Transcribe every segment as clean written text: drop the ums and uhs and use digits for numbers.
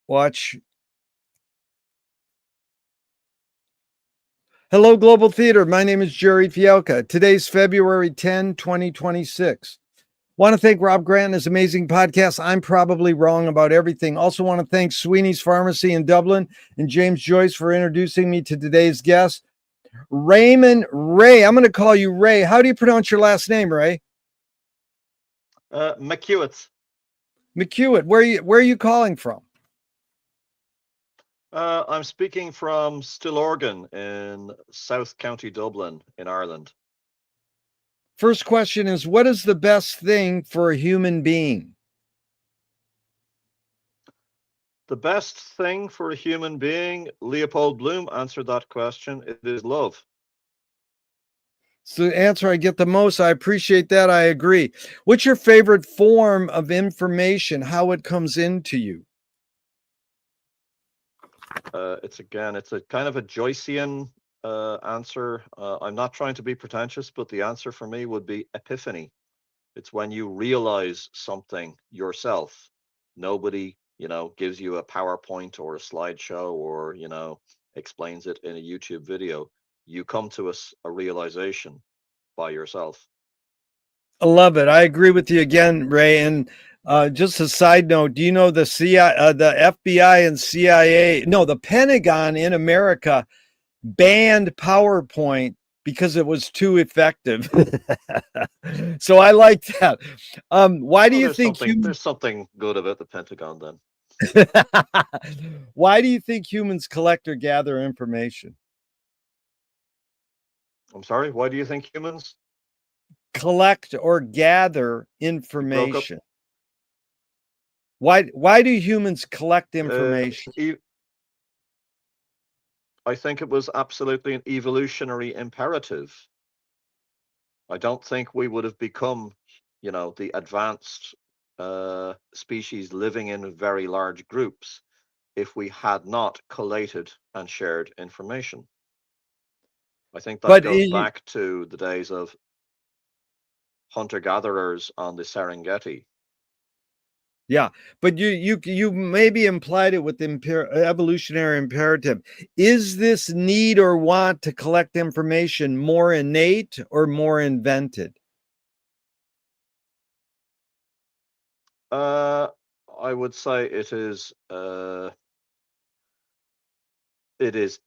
Watch. Hello, Global Theater. My name is Gerry Fialka. Today's February 10, 2026. Want to thank Rob Grant and his amazing podcast, I'm Probably Wrong About Everything. Also want to thank Sweeney's Pharmacy in Dublin and James Joyce for introducing me to today's guest, Reamon Ray. I'm going to call you Ray. How do you pronounce your last name, Ray? Macuait. Macuait. Where are you calling from? I'm speaking from Stillorgan in South County Dublin in Ireland. First question is, what is the best thing for a human being? The best thing for a human being, Leopold Bloom answered that question. It is love. It's the answer I get the most. I appreciate that. I agree. What's your favorite form of information? How it comes into you? It's a kind of a Joycean answer. I'm not trying to be pretentious, but the answer for me would be epiphany. It's when you realize something yourself. Nobody, gives you a PowerPoint or a slideshow or, explains it in a YouTube video. You come to a realization by yourself. I love it. I agree with you again, Ray. And just a side note, do you know the the FBI and CIA, no, the Pentagon in America banned PowerPoint because it was too effective. So I like that. Why do Well, you think there's something good about the Pentagon then. Why do you think humans collect or gather information? I'm sorry, why do you think humans? Collect or gather You broke up. information. Why do humans collect Uh, information? I think it was absolutely an evolutionary imperative. I don't think we would have become, the advanced species living in very large groups if we had not collated and shared information. I think that But goes back to the days of hunter-gatherers on the Serengeti. yeah, but you maybe implied it with evolutionary imperative. Is this need or want to collect information more innate or more invented? I would say it is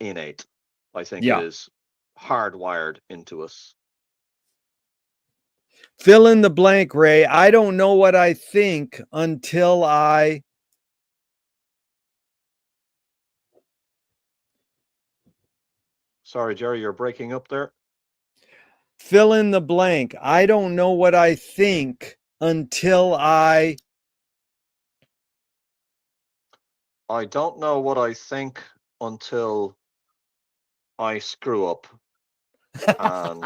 innate. I think it Yeah. is hardwired into us. Fill in the blank, Ray. I don't know what I think until I Sorry, Gerry, you're breaking up there. fill in the blank. I don't know what I think until I don't know what I think until I screw up and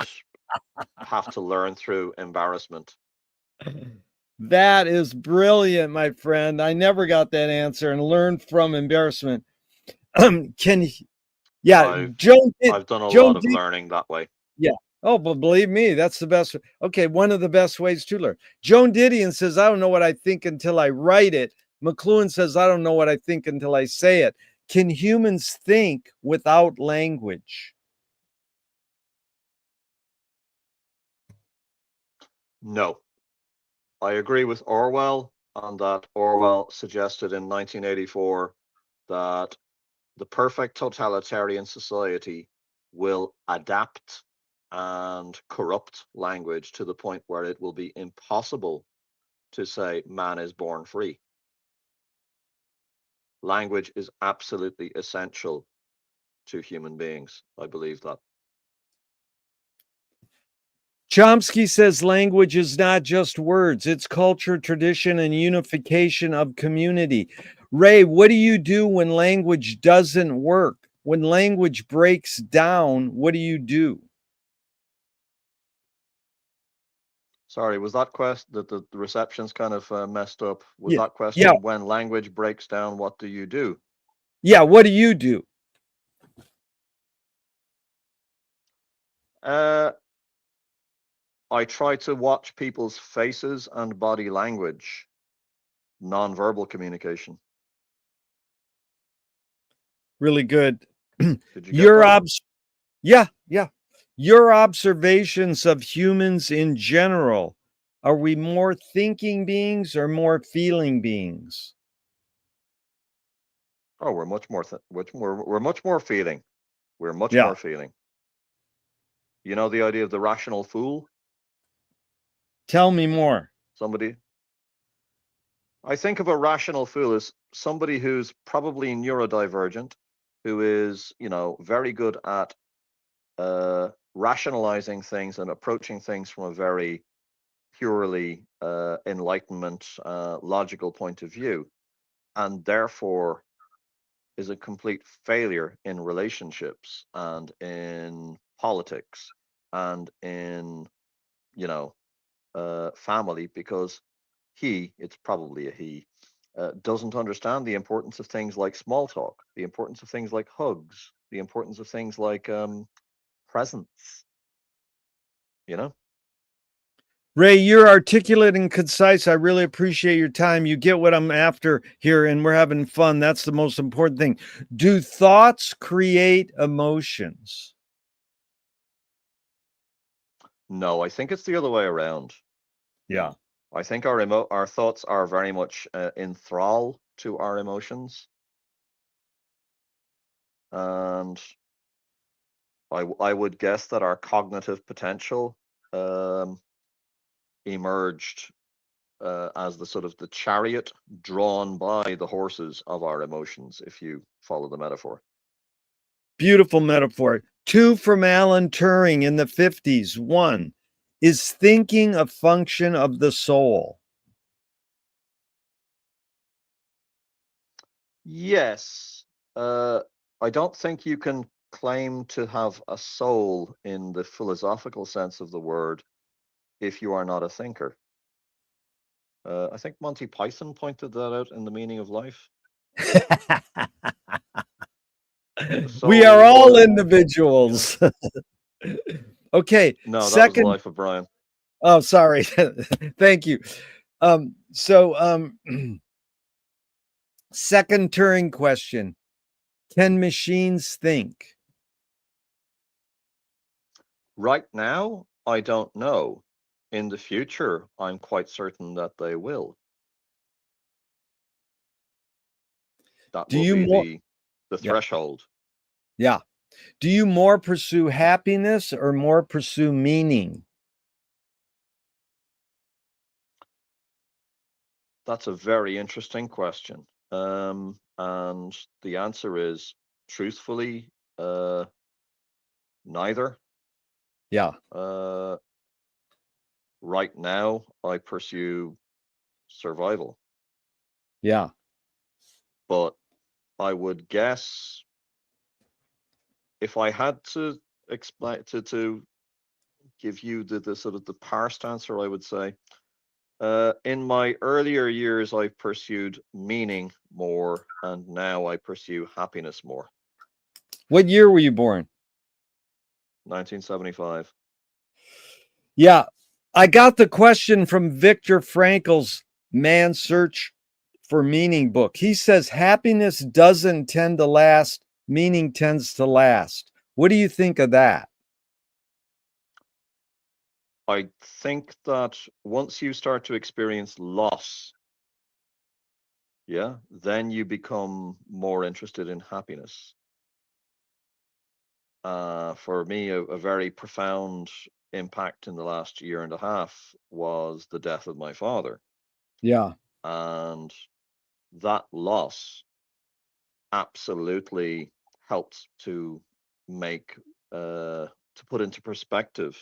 have to learn through embarrassment. That is brilliant, my friend. I never got that answer and learned from embarrassment. Can yeah, I've Joan I've done a Joan lot of learning that way. yeah. Oh, but believe me, that's the best. Okay, one of the best ways to learn. Joan Didion says, I don't know what I think until I write it. McLuhan says, I don't know what I think until I say it. Can humans think without language? No, I agree with Orwell on that. Orwell suggested in 1984 that the perfect totalitarian society will adapt and corrupt language to the point where it will be impossible to say man is born free. Language is absolutely essential to human beings. I believe that. Chomsky says language is not just words, it's culture, tradition, and unification of community. Ray, what do you do when language doesn't work? When language breaks down, what do you do? Sorry, was that question that the reception's kind of messed up? Was Yeah. that Yeah. question when language breaks down, what do you do? Yeah. What do you do? Uh, I try to watch people's faces and body language, non-verbal communication. Really good. Did you get Your that? obs Yeah, yeah. Your observations of humans in general. Are we more thinking beings or more feeling beings? Oh, we're much more, we're much more feeling. We're much Yeah. more feeling. You know the idea of the rational fool? Tell me more. Somebody, I think of a rational fool as somebody who's probably neurodivergent, who is, very good at rationalizing things and approaching things from a very purely enlightenment, logical point of view, and therefore is a complete failure in relationships and in politics and in, you know, family, because it's probably a he, doesn't understand the importance of things like small talk, the importance of things like hugs, the importance of things like presence, you know? Ray, you're articulate and concise. I really appreciate your time. You get what I'm after here, and we're having fun. That's the most important thing. Do thoughts create emotions? No, I think it's the other way around. Yeah. I think our thoughts are very much in thrall to our emotions, and I would guess that our cognitive potential um, emerged as the sort of the chariot drawn by the horses of our emotions, if you follow the metaphor. Beautiful metaphor. Two from Alan Turing in the 50s. One, is thinking a function of the soul? Yes, I don't think you can claim to have a soul in the philosophical sense of the word if you are not a thinker. I think Monty Python pointed that out in The Meaning of Life. The We are soul all was, you know. individuals. Okay, No, that was The second. Life of Brian. Oh, sorry. Thank you. So, second Turing question. Can machines think? Right now, I don't know. In the future, I'm quite certain that they will. That Do will you be more the Yeah. threshold. Yeah. Do you more pursue happiness or more pursue meaning? That's a very interesting question. And the answer is, truthfully, neither. Yeah. Uh, right now, I pursue survival, Yeah. but I would guess if I had to explain to give you the sort of the parsed answer, I would say, in my earlier years, I pursued meaning more, and now I pursue happiness more. What year were you born? 1975. Yeah. I got the question from Viktor Frankl's Man's Search for Meaning book. He says happiness doesn't tend to last, meaning tends to last. What do you think of that? I think that once you start to experience loss, yeah, then you become more interested in happiness. For me, a very profound impact in the last year and a half was the death of my father. Yeah. And that loss absolutely helped to make, to put into perspective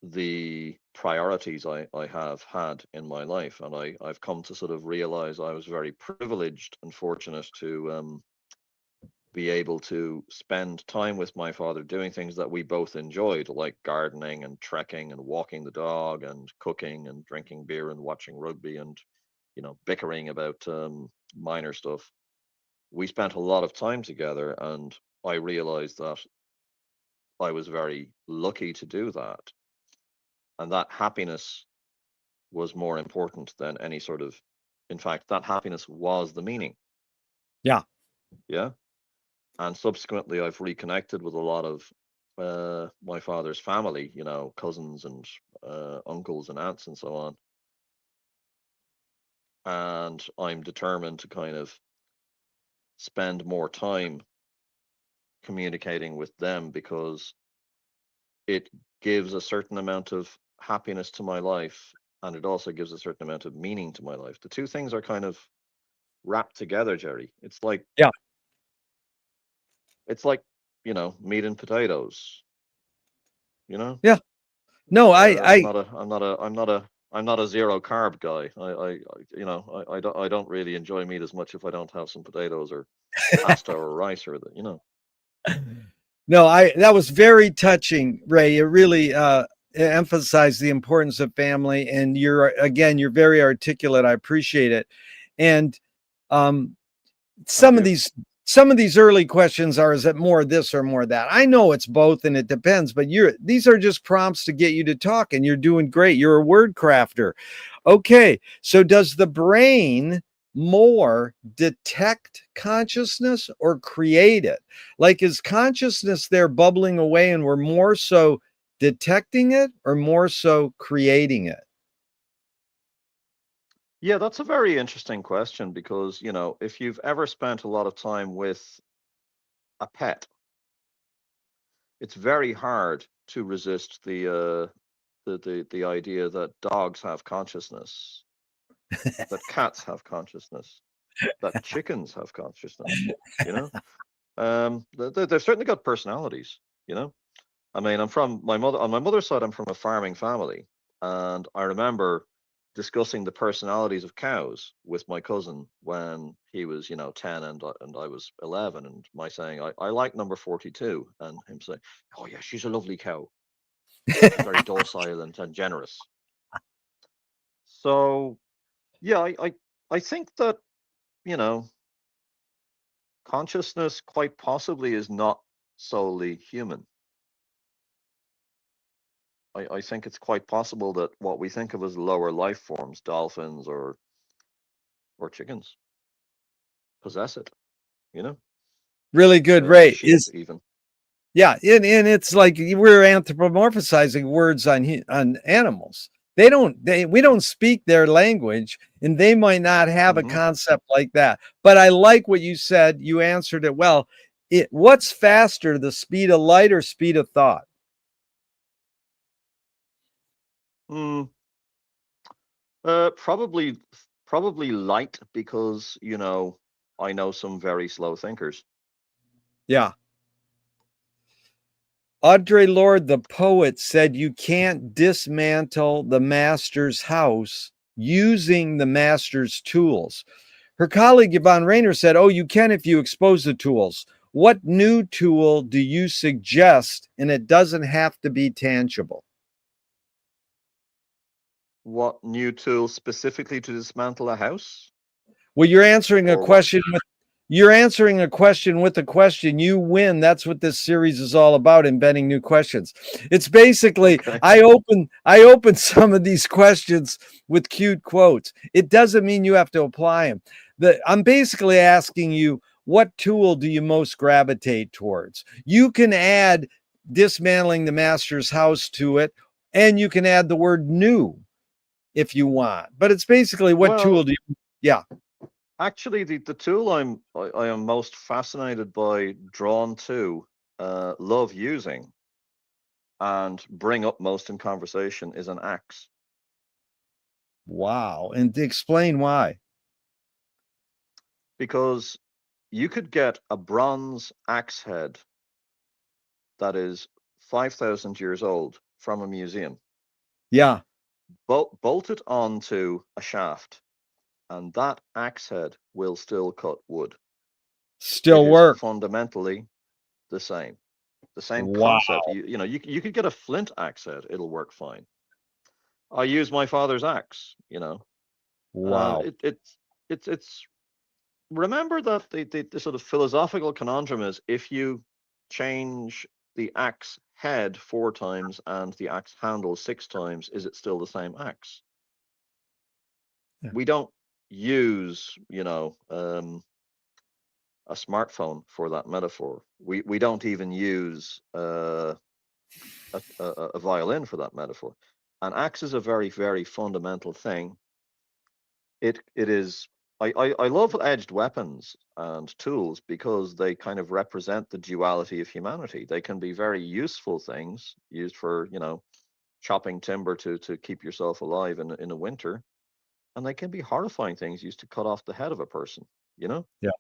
the priorities I have had in my life. And I've come to sort of realize I was very privileged and fortunate to be able to spend time with my father doing things that we both enjoyed, like gardening and trekking and walking the dog and cooking and drinking beer and watching rugby and, bickering about minor stuff. We spent a lot of time together, and I realized that I was very lucky to do that. And that happiness was more important than any sort of, in fact, that happiness was the meaning. Yeah. Yeah. And subsequently, I've reconnected with a lot of my father's family, cousins and uncles and aunts and so on. And I'm determined to kind of spend more time communicating with them because it gives a certain amount of happiness to my life, and it also gives a certain amount of meaning to my life. The two things are kind of wrapped together, Jerry. Yeah. It's like, meat and potatoes, you know? Yeah. No, I'm not a I'm not a I'm not a I'm not a zero carb guy. I don't really enjoy meat as much if I don't have some potatoes or pasta or rice or no, that was very touching, Ray. It really emphasized the importance of family, and you're very articulate. I appreciate it. And um, Thank some of you. these some of these early questions are, is it more this or more that? I know it's both and it depends, but these are just prompts to get you to talk, and you're doing great. You're a word crafter. Okay, so does the brain more detect consciousness or create it? Like, is consciousness there bubbling away and we're more so detecting it or more so creating it? Yeah, that's a very interesting question because, if you've ever spent a lot of time with a pet, it's very hard to resist the idea that dogs have consciousness, that cats have consciousness, that chickens have consciousness, you know? They've certainly got personalities, you know? I mean, on my mother's side, I'm from a farming family, and I remember discussing the personalities of cows with my cousin when he was, 10 and I was 11, and my saying, I like number 42, and him saying, oh yeah, she's a lovely cow. She's very docile and generous. So yeah, I think that, you know, consciousness quite possibly is not solely human. I think it's quite possible that what we think of as lower life forms, dolphins or chickens, possess it, you know, Really good, Ray. sheep even. Yeah, and it's like we're anthropomorphizing words on animals. We don't speak their language, and they might not have a Hmm. concept like that. But I like what you said. You answered it well. What's faster, the speed of light or speed of thought? Mm, probably light because, I know some very slow thinkers. Yeah. Audre Lorde, the poet, said you can't dismantle the master's house using the master's tools. Her colleague Yvonne Rainer said, oh, you can if you expose the tools. What new tool do you suggest? And it doesn't have to be tangible. What new tool specifically to dismantle a house Well, or what? you're answering a question with a question. You win. That's what this series is all about, inventing new questions. It's basically Okay. I open some of these questions with cute quotes. It doesn't mean you have to apply them. I'm basically asking you, what tool do you most gravitate towards? You can add dismantling the master's house to it, and you can add the word new if you want. But it's basically, what tool Well, do you? Yeah. actually, the tool I am most fascinated by, drawn to, love using, and bring up most in conversation is an axe. Wow. And explain why. Because you could get a bronze axe head that is 5,000 years old from a museum, Yeah. bolt it onto a shaft, and that axe head will still cut wood. It Still is work. fundamentally the same. The same Wow. concept. You could get a flint axe head, it'll work fine. I use my father's axe, Wow. it's remember that the sort of philosophical conundrum is, if you change the axe head 4 times and the axe handle 6 times, is it still the same axe? Yeah. We don't use, a smartphone for that metaphor. We don't even use a violin for that metaphor. An axe is a very, very fundamental thing. It is. I love edged weapons and tools because they kind of represent the duality of humanity. They can be very useful things used for, chopping timber to keep yourself alive in a winter, and they can be horrifying things used to cut off the head of a person. You know, Yeah.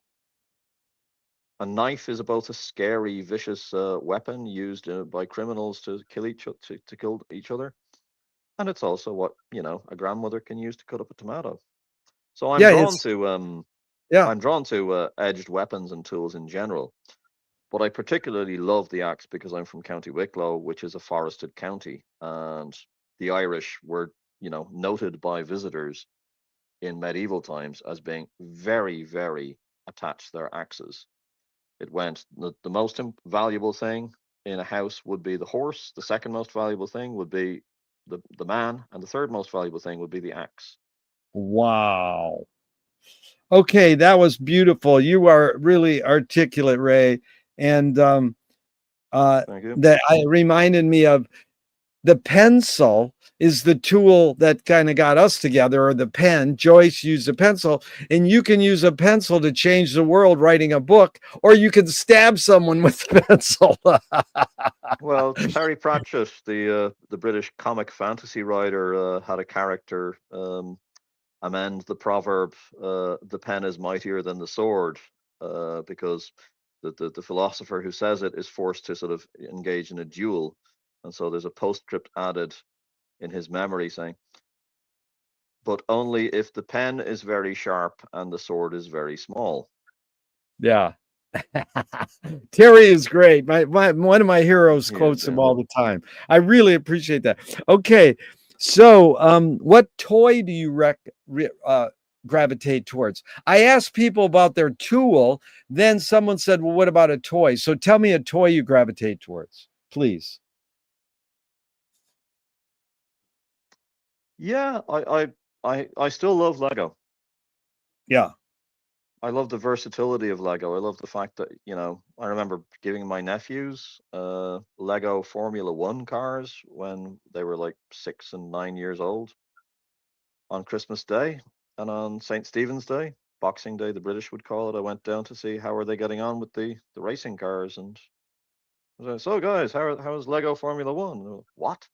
a knife is both a scary, vicious weapon used by criminals to kill each other, and it's also what a grandmother can use to cut up a tomato. So Yeah. It's yeah. I'm drawn to edged weapons and tools in general, but I particularly love the axe because I'm from County Wicklow, which is a forested county, and the Irish were, noted by visitors in medieval times as being very, very attached to their axes. It went the most valuable thing in a house would be the horse, the second most valuable thing would be the man, and the third most valuable thing would be the axe. Wow. Okay, that was beautiful. You are really articulate, Ray. And Thank you. that reminded me of the pencil is the tool that kind of got us together, or the pen. Joyce used a pencil, and you can use a pencil to change the world writing a book, or you can stab someone with a pencil. Well, Terry Pratchett, the British comic fantasy writer, had a character amend the proverb, "The pen is mightier than the sword," because the philosopher who says it is forced to sort of engage in a duel, and so there's a postscript added in his memory saying, "But only if the pen is very sharp and the sword is very small." Yeah. Terry is great. One of my heroes He is, quotes him yeah. all the time. I really appreciate that. Okay, so what toy do you gravitate towards? I asked people about their tool. Then someone said, "Well, what about a toy?" So tell me a toy you gravitate towards, please. Yeah, I still love Lego. Yeah. I love the versatility of Lego. I love the fact that, I remember giving my nephews Lego Formula One cars when they were like 6 and 9 years old on Christmas Day, and on St. Stephen's Day, Boxing Day, the British would call it. I went down to see how are they getting on with the racing cars, and I was like, "So guys, how is Lego Formula One?" And they were, "What?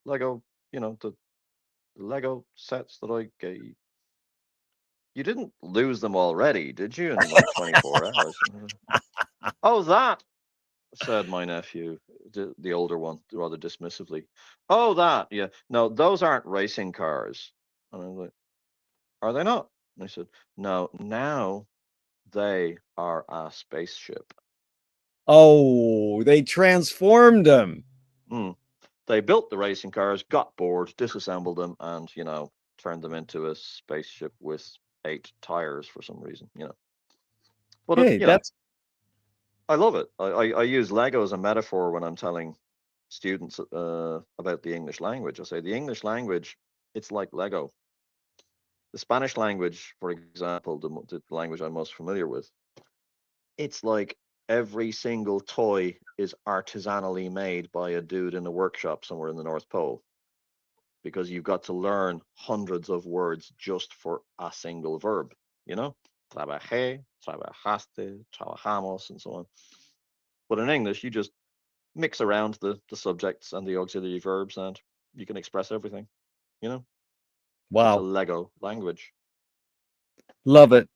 Lego, the Lego sets that I gave. You didn't lose them already, did you, in like 24 hours?" "Oh, that," said my nephew, the older one, rather dismissively. "Oh, that, yeah. No, those aren't racing cars." And I was like, "Are they not?" And I said, "No, now they are a spaceship." Oh, they transformed him. Mm. They built the racing cars, got bored, disassembled them, and, turned them into a spaceship with 8 tires for some reason. But, Hey, that's I love it. I use Lego as a metaphor when I'm telling students about the English language. I say the English language, it's like Lego. The Spanish language, for example, the language I'm most familiar with, it's like every single toy is artisanally made by a dude in a workshop somewhere in the North Pole, because you've got to learn hundreds of words just for a single verb, you know? Trabajé, trabajaste, trabajamos, and so on. But in English, you just mix around the subjects and the auxiliary verbs, and you can express everything. You know, it's a wow. Lego language. Love it.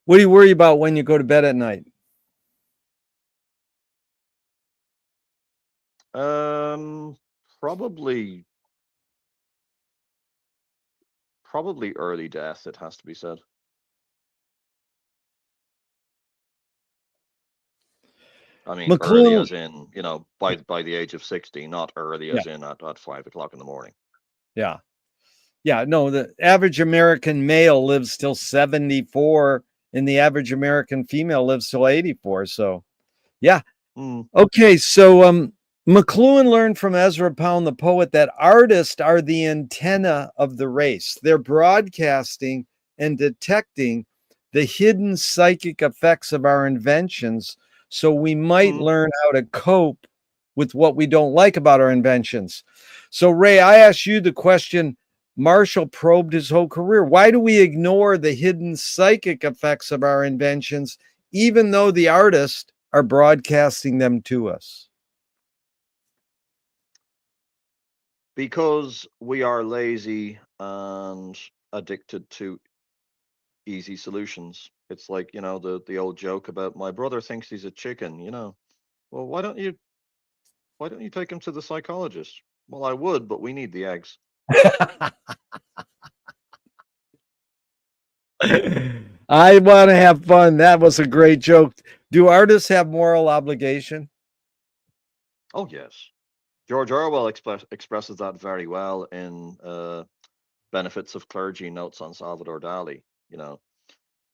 What do you worry about when you go to bed at night? Um, probably probably early death. It has to be said. I mean, early McLuhan. as in, by the age of 60, not early Yeah. as in at 5 o'clock in the morning. Yeah. Yeah. No, the average American male lives till 74, and the average American female lives till 84. So, yeah. Mm. Okay. So, McLuhan learned from Ezra Pound, the poet, that artists are the antenna of the race. They're broadcasting and detecting the hidden psychic effects of our inventions so we might Mm. learn how to cope with what we don't like about our inventions. So, Ray, I asked you the question Marshall probed his whole career. Why do we ignore the hidden psychic effects of our inventions, even though the artists are broadcasting them to us? Because we are lazy and addicted to easy solutions. It's like, the old joke about my brother thinks he's a chicken. Well, why don't you take him to the psychologist? Well, I would, but we need the eggs. I want to have fun. That was a great joke. Do artists have moral obligation? Oh, yes. George Orwell expresses that very well in Benefits of Clergy Notes on Salvador Dali.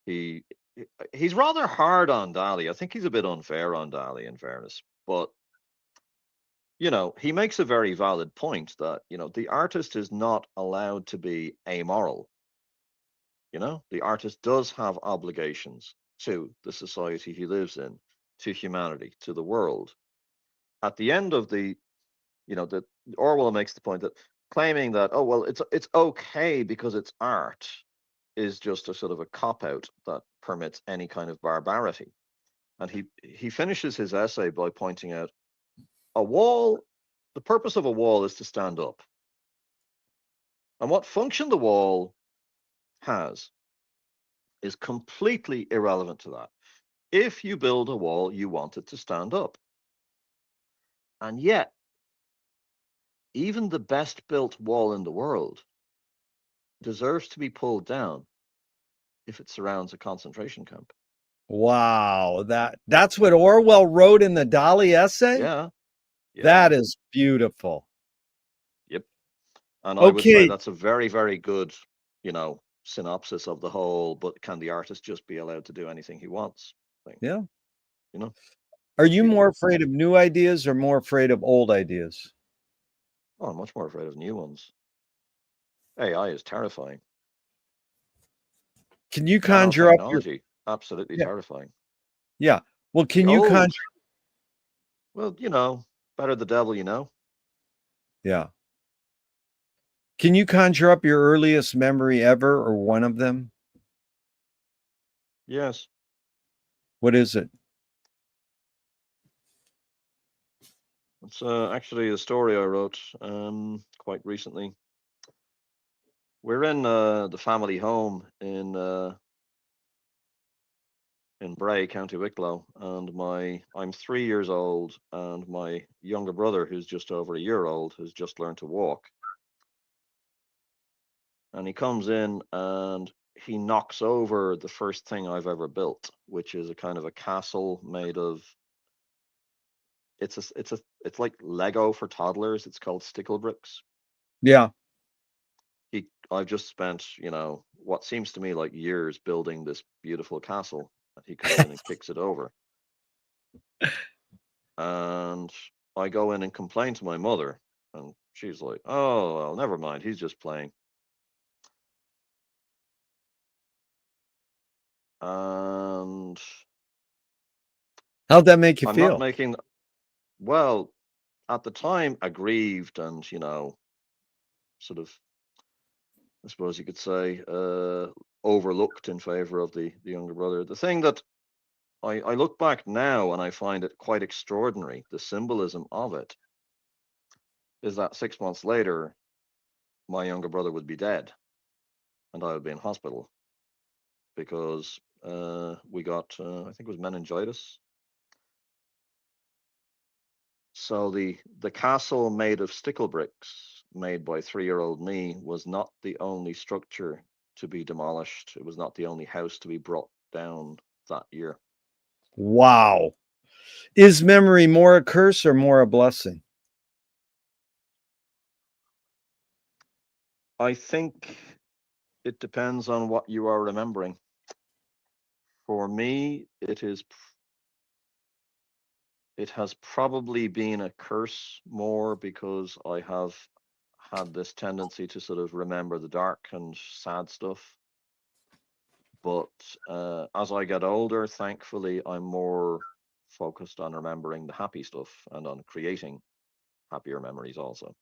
He he's rather hard on Dali. I think he's a bit unfair on Dali, in fairness. But he makes a very valid point that the artist is not allowed to be amoral. The artist does have obligations to the society he lives in, to humanity, to the world. At the end of that Orwell makes the point that claiming that, oh well, it's okay because it's art is just a sort of a cop out that permits any kind of barbarity. And he finishes his essay by pointing out a wall. The purpose of a wall is to stand up, and what function the wall has is completely irrelevant to that. If you build a wall, you want it to stand up. And yet, even the best built wall in the world deserves to be pulled down if it surrounds a concentration camp. Wow, that's what Orwell wrote in the Dali essay? Yeah, That yeah, is beautiful. yep. And I would say Okay, that's a very, very good, synopsis of the whole, but can the artist just be allowed to do anything he wants thing? yeah. You know, Are would you be more the afraid of new ideas or more afraid of old ideas? Oh, I'm much more afraid of new ones. AI is terrifying. Can you conjure up your Nanotechnology, absolutely Yeah, terrifying. yeah. Well, The can you old, conjure well, better the devil you know. Yeah. Can you conjure up your earliest memory ever or one of them? Yes. What is it? It's actually a story I wrote quite recently. We're in the family home in Bray, County Wicklow, and I'm 3 years old, and my younger brother, who's just over a year old, has just learned to walk. And he comes in and he knocks over the first thing I've ever built, which is a kind of a castle made of it's like Lego for toddlers. It's called stickle bricks. Yeah. I've just spent, what seems to me like years building this beautiful castle. And he comes in and kicks it over. And I go in and complain to my mother, and she's like, "Oh, well, never mind. He's just playing." And How'd that make you I'm not feel? making well at the time aggrieved and sort of, I suppose you could say, overlooked in favor of the younger brother. The thing that I look back now and I find it quite extraordinary, the symbolism of it, is that 6 months later, my younger brother would be dead and I would be in hospital because we got, I think it was meningitis. So the castle made of stickle bricks, made by 3-year-old me, was not the only structure to be demolished. It was not the only house to be brought down that year. Wow. Is memory more a curse or more a blessing? I think it depends on what you are remembering. For me, it has probably been a curse more because I have had this tendency to sort of remember the dark and sad stuff. But as I get older, thankfully, I'm more focused on remembering the happy stuff and on creating happier memories also.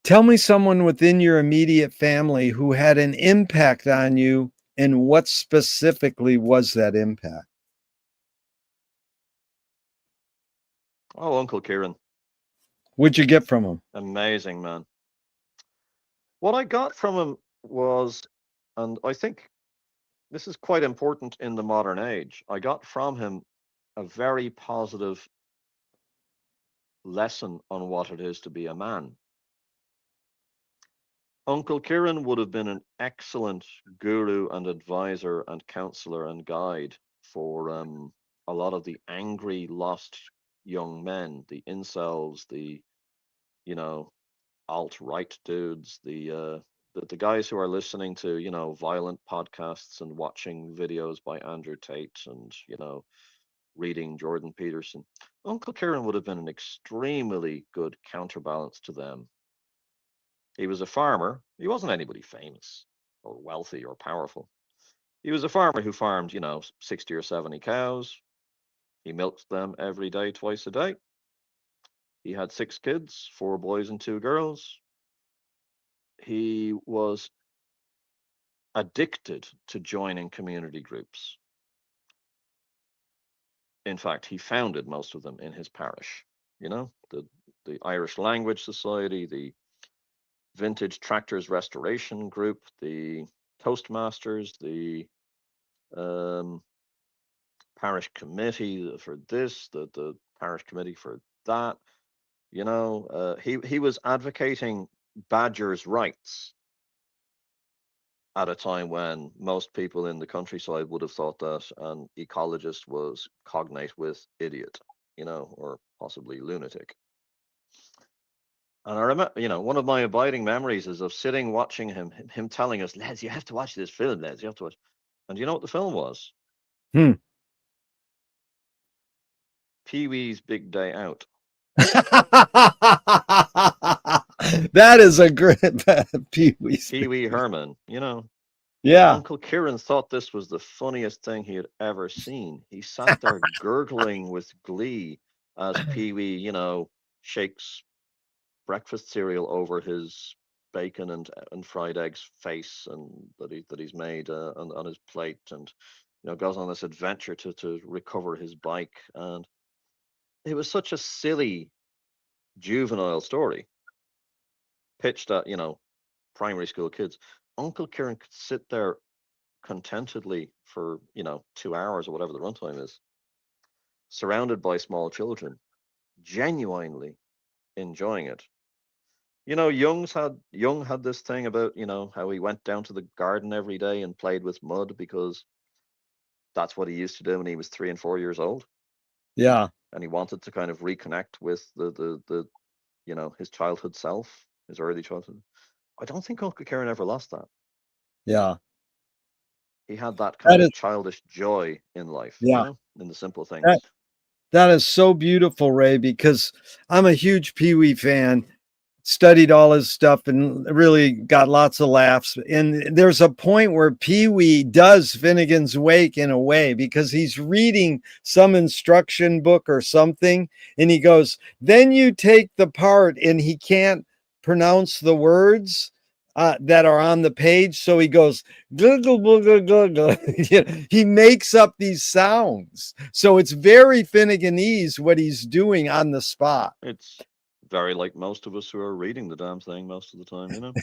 Tell me someone within your immediate family who had an impact on you, and what specifically was that impact? Oh, Uncle Kieran, What'd you get from him? amazing man. What I got from him was, and I think this is quite important in the modern age, I got from him a very positive lesson on what it is to be a man. Uncle Kieran would have been an excellent guru and advisor and counselor and guide for a lot of the angry, lost young men, the incels, the, you know, alt-right dudes, the guys who are listening to, violent podcasts and watching videos by Andrew Tate and, reading Jordan Peterson. Uncle Kieran would have been an extremely good counterbalance to them. He was a farmer. He wasn't anybody famous or wealthy or powerful. He was a farmer who farmed, 60 or 70 cows. He milked them every day, twice a day. He had 6 kids, 4 boys and 2 girls. He was addicted to joining community groups. In fact, he founded most of them in his parish. The Irish Language Society, the Vintage Tractors Restoration Group, the Toastmasters, the um, parish committee for this, the parish committee for that. He was advocating badgers' rights at a time when most people in the countryside would have thought that an ecologist was cognate with idiot, or possibly lunatic. And I remember, one of my abiding memories is of sitting watching him telling us, lads, you have to watch this film, lads, you have to watch. And do you know what the film was? Hmm. Pee-wee's Big Day Out. That is a great Pee Wee's. Pee-wee Herman, Yeah. Uncle Kieran thought this was the funniest thing he had ever seen. He sat there gurgling with glee as Pee-wee, shakes breakfast cereal over his bacon and fried eggs face and that he's made on his plate, and goes on this adventure to recover his bike. And it was such a silly juvenile story pitched at primary school kids. Uncle Kieran could sit there contentedly for 2 hours or whatever the runtime is, surrounded by small children, genuinely enjoying it. Young had this thing about how he went down to the garden every day and played with mud because that's what he used to do when he was 3 and 4 years old, Yeah. and he wanted to kind of reconnect with the his childhood self, his early childhood. I don't think Uncle Kieran ever lost that. Yeah. He had that That kind is, of childish joy in life, yeah. in the simple That, things. that is so beautiful, Ray, because I'm a huge Pee Wee fan, studied all his stuff and really got lots of laughs. And there's a point where Pee Wee does Finnegan's Wake in a way because he's reading some instruction book or something. And he goes, then you take the part, and he can't pronounce the words that are on the page. So he goes, gluggle, gluggle, gluggle. He makes up these sounds. So it's very Finneganese what he's doing on the spot. It's very like most of us who are reading the damn thing most of the time.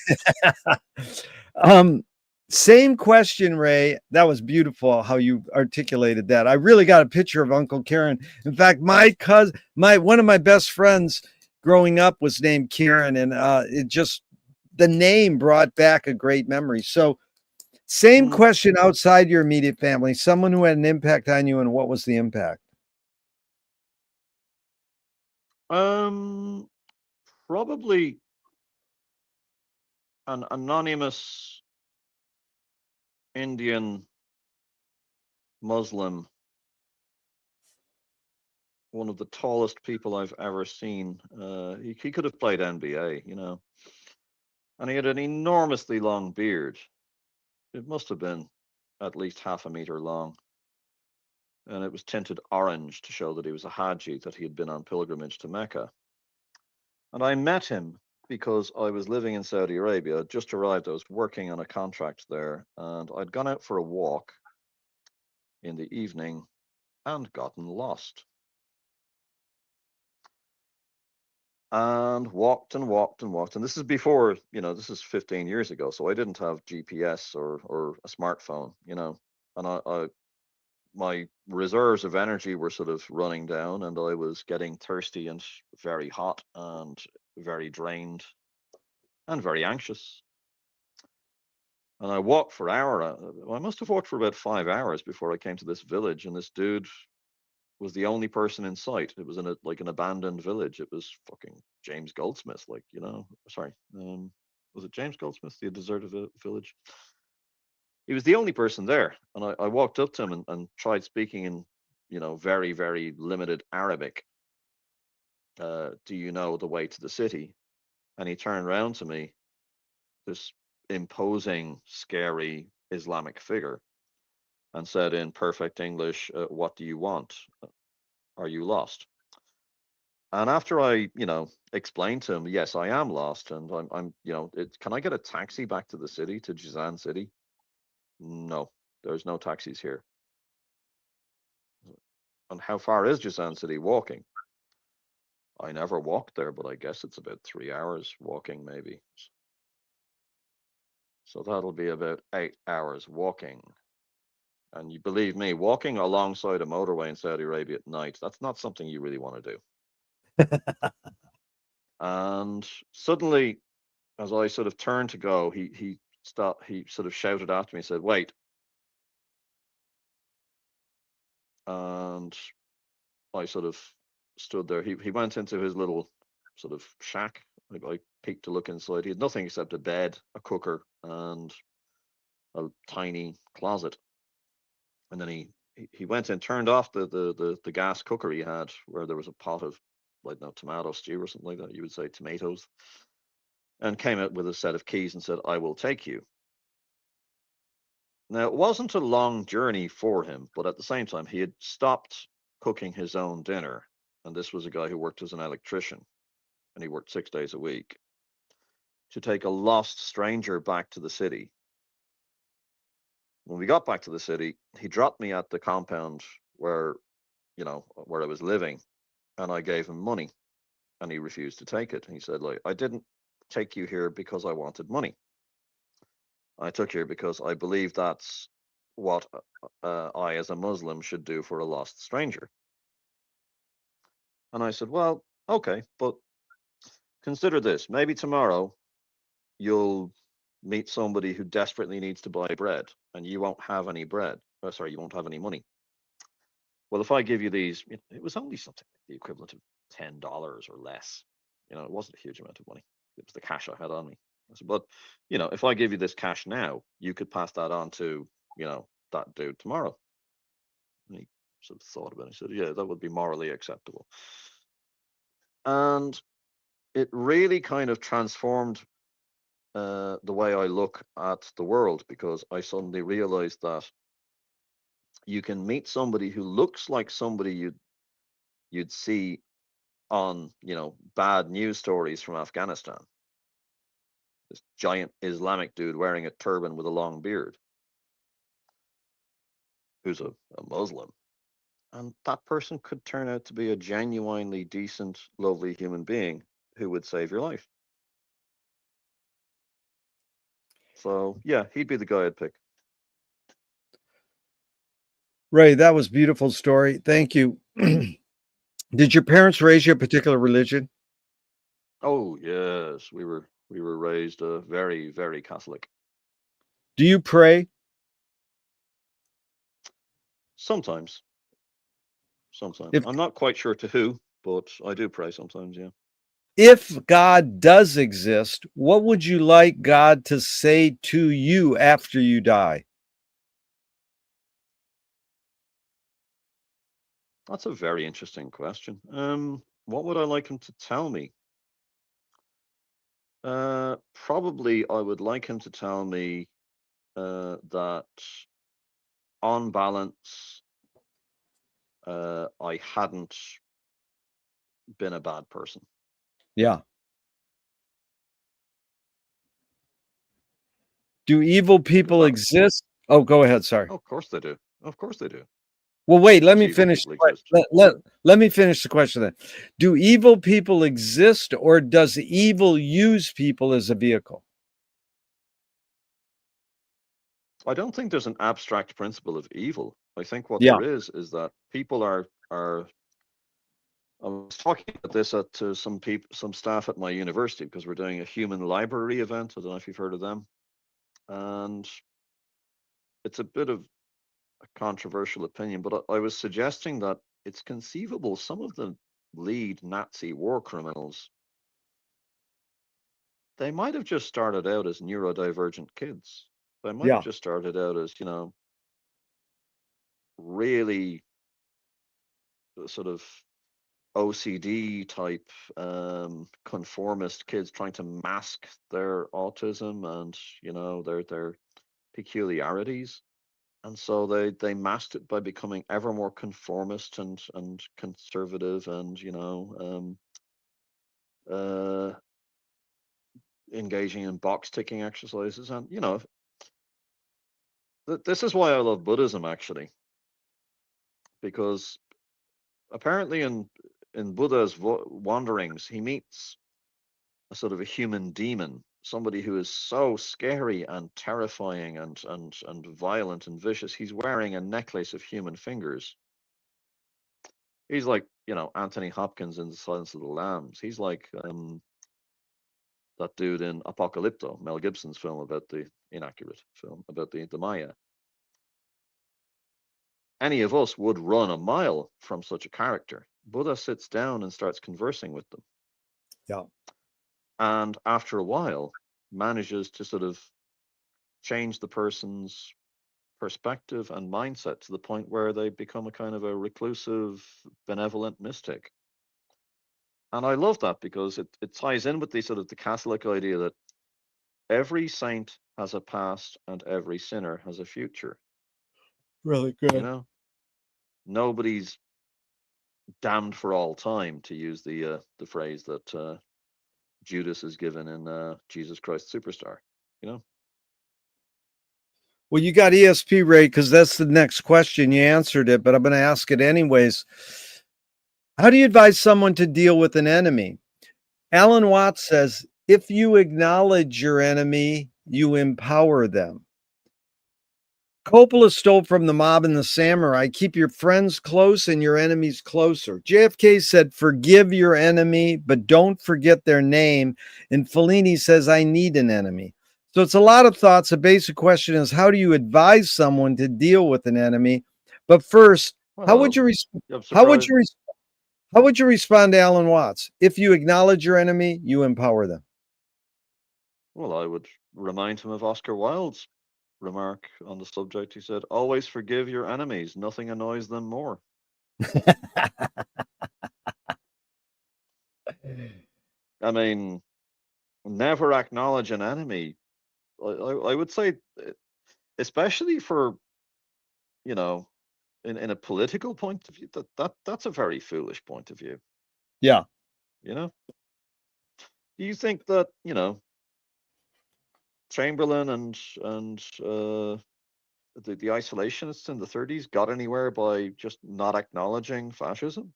um, Same question, Ray. That was beautiful how you articulated that. I really got a picture of Uncle Kieran. In fact, my cousin, one of my best friends growing up was named Kieran, and it just the name brought back a great memory. So, same Mm. question outside your immediate family, someone who had an impact on you, and what was the impact? Um, Probably an anonymous Indian Muslim, one of the tallest people I've ever seen. He could have played NBA, and he had an enormously long beard. It must have been at least half a meter long, and it was tinted orange to show that he was a Haji, that he had been on pilgrimage to Mecca. And I met him because I was living in Saudi Arabia. I'd just arrived. I was working on a contract there, and I'd gone out for a walk in the evening and gotten lost. And walked and walked and walked. And this is before, this is 15 years ago. So I didn't have GPS or a smartphone, and my reserves of energy were sort of running down, and I was getting thirsty and very hot and very drained and very anxious. And I walked for an hour. I must have walked for about 5 hours before I came to this village, and this dude was the only person in sight. It was in an abandoned village. It was fucking James Goldsmith, Sorry, was it James Goldsmith, the deserted village? He was the only person there, and I walked up to him and tried speaking in, very very limited Arabic. Do you know the way to the city? And he turned around to me, this imposing, scary Islamic figure, and said in perfect English, "What do you want? Are you lost?" And after I, explained to him, yes, I am lost, and can I get a taxi back to the city, to Jizan City? No, there's no taxis here. And how far is Jizan City walking? I never walked there, but I guess it's about 3 hours walking, maybe. So that'll be about 8 hours walking. And you believe me, walking alongside a motorway in Saudi Arabia at night, that's not something you really want to do. And suddenly, as I sort of turned to go, he stopped. He sort of shouted after me, and said, "Wait!" And I sort of stood there. He went into his little sort of shack. I peeked to look inside. He had nothing except a bed, a cooker, and a tiny closet. And then he went and turned off the gas cooker he had, where there was a pot of, like, no, tomato stew or something like that. You would say tomatoes. And came out with a set of keys and said, "I will take you." Now, it wasn't a long journey for him, but at the same time, he had stopped cooking his own dinner. And this was a guy who worked as an electrician, and he worked 6 days a week, to take a lost stranger back to the city. When we got back to the city, he dropped me at the compound where, where I was living, and I gave him money, and he refused to take it. He said, like, "I didn't take you here because I wanted money. I took you here because I believe that's what I, as a Muslim, should do for a lost stranger." And I said, "Well, okay, but consider this. Maybe tomorrow you'll meet somebody who desperately needs to buy bread, and you won't have any bread. Sorry, you won't have any money. Well, if I give you these," it was only something like the equivalent of $10 or less. It wasn't a huge amount of money. It was the cash I had on me. I said, "But, if I give you this cash now, you could pass that on to, that dude tomorrow." And he sort of thought about it. He said, "Yeah, that would be morally acceptable." And it really kind of transformed the way I look at the world, because I suddenly realized that you can meet somebody who looks like somebody you'd see on, bad news stories from Afghanistan. This giant Islamic dude wearing a turban with a long beard, who's a Muslim. And that person could turn out to be a genuinely decent, lovely human being who would save your life. So yeah, he'd be the guy I'd pick. Ray, that was a beautiful story. Thank you. Did your parents raise you a particular religion? Oh yes, we were raised very very Catholic. Do you pray? Sometimes, sometimes. If I'm not quite sure to who, but I do pray sometimes. Yeah. if God does exist, what would you like God to say to you after you die? That's a very interesting question. What would I like him to tell me? Probably I would like him to tell me that on balance, I hadn't been a bad person. Yeah. Do evil Does people that? exist? Oh, go ahead. Sorry. Of course they do. Of course they do. Well, wait, Of let course, me evil finish. people exist. Let me finish the question then. Do evil people exist, or does evil use people as a vehicle? I don't think there's an abstract principle of evil. I think what Yeah. there is that people are. I was talking about this to some people, some staff at my university, because we're doing a human library event. I don't know if you've heard of them, and it's a bit of a controversial opinion, but I was suggesting that it's conceivable some of the lead Nazi war criminals, they might have just started out as neurodivergent kids. They might have Yeah. just started out as, really sort of OCD type conformist kids trying to mask their autism and, their peculiarities. And so they masked it by becoming ever more conformist and conservative and uh, engaging in box ticking exercises. And this is why I love Buddhism, actually, because apparently in Buddha's wanderings he meets a sort of a human demon, somebody who is so scary and terrifying and violent and vicious. He's wearing a necklace of human fingers. He's like, Anthony Hopkins in The Silence of the Lambs. He's like that dude in Apocalypto, Mel Gibson's film about the inaccurate film about the Maya. Any of us would run a mile from such a character. Buddha sits down and starts conversing with them. Yeah. And after a while, manages to sort of change the person's perspective and mindset to the point where they become a kind of a reclusive, benevolent mystic. And I love that because it ties in with the sort of the Catholic idea that every saint has a past and every sinner has a future. Really You good. know, nobody's damned for all time, to use the phrase that Judas is given in Jesus Christ Superstar. You know, Well, you got ESP, Ray, because that's the next question. You answered it, but I'm going to ask it anyways. How do you advise someone to deal with an enemy? Alan Watts says, if you acknowledge your enemy, you empower them. Coppola stole from the mob and the samurai. Keep your friends close and your enemies closer. JFK said, forgive your enemy, but don't forget their name. And Fellini says, I need an enemy. So it's a lot of thoughts. The basic question is, how do you advise someone to deal with an enemy? But first, how would well, you I'm how would surprised. you how would you respond to Alan Watts? If you acknowledge your enemy, you empower them. Well, I would remind him of Oscar Wilde's remark on the subject. He said, always forgive your enemies. Nothing annoys them more. I mean, never acknowledge an enemy. I would say, especially for, you know, in a political point of view, that's a very foolish point of view. Yeah. You know, do you think that, Chamberlain and the isolationists in the 30s got anywhere by just not acknowledging fascism?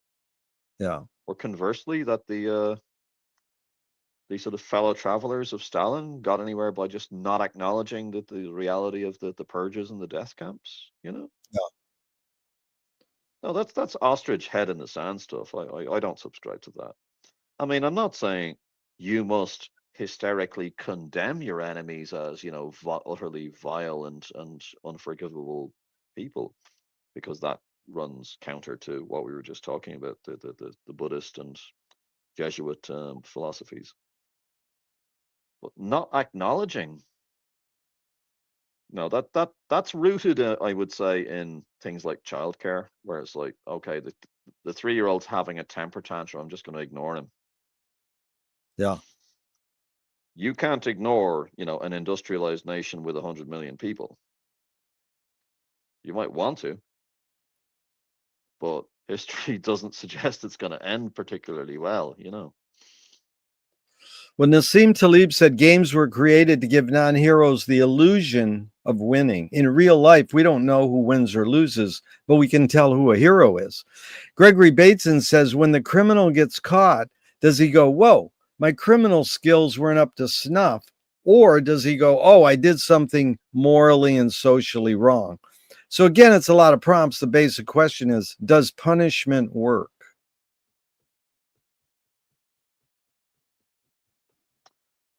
Yeah. Or conversely, that the sort of fellow travelers of Stalin got anywhere by just not acknowledging the reality of the purges and the death camps? Yeah. No, that's ostrich head in the sand stuff. I don't subscribe to that. I mean, I'm not saying you must hysterically condemn your enemies as, utterly vile and unforgivable people, because that runs counter to what we were just talking about, the Buddhist and Jesuit philosophies. But not acknowledging, no, that's rooted, I would say, in things like childcare, where it's like, okay, the 3-year-old's having a temper tantrum, I'm just going to ignore him. Yeah. You can't ignore, an industrialized nation with 100 million people. You might want to, but history doesn't suggest it's going to end particularly well. When Nassim Taleb said games were created to give non heroes the illusion of winning. In real life, we don't know who wins or loses, but we can tell who a hero is. Gregory Bateson says when the criminal gets caught, does he go, whoa, my criminal skills weren't up to snuff? Or does he go, oh, I did something morally and socially wrong? So again, it's a lot of prompts. The basic question is, does punishment work?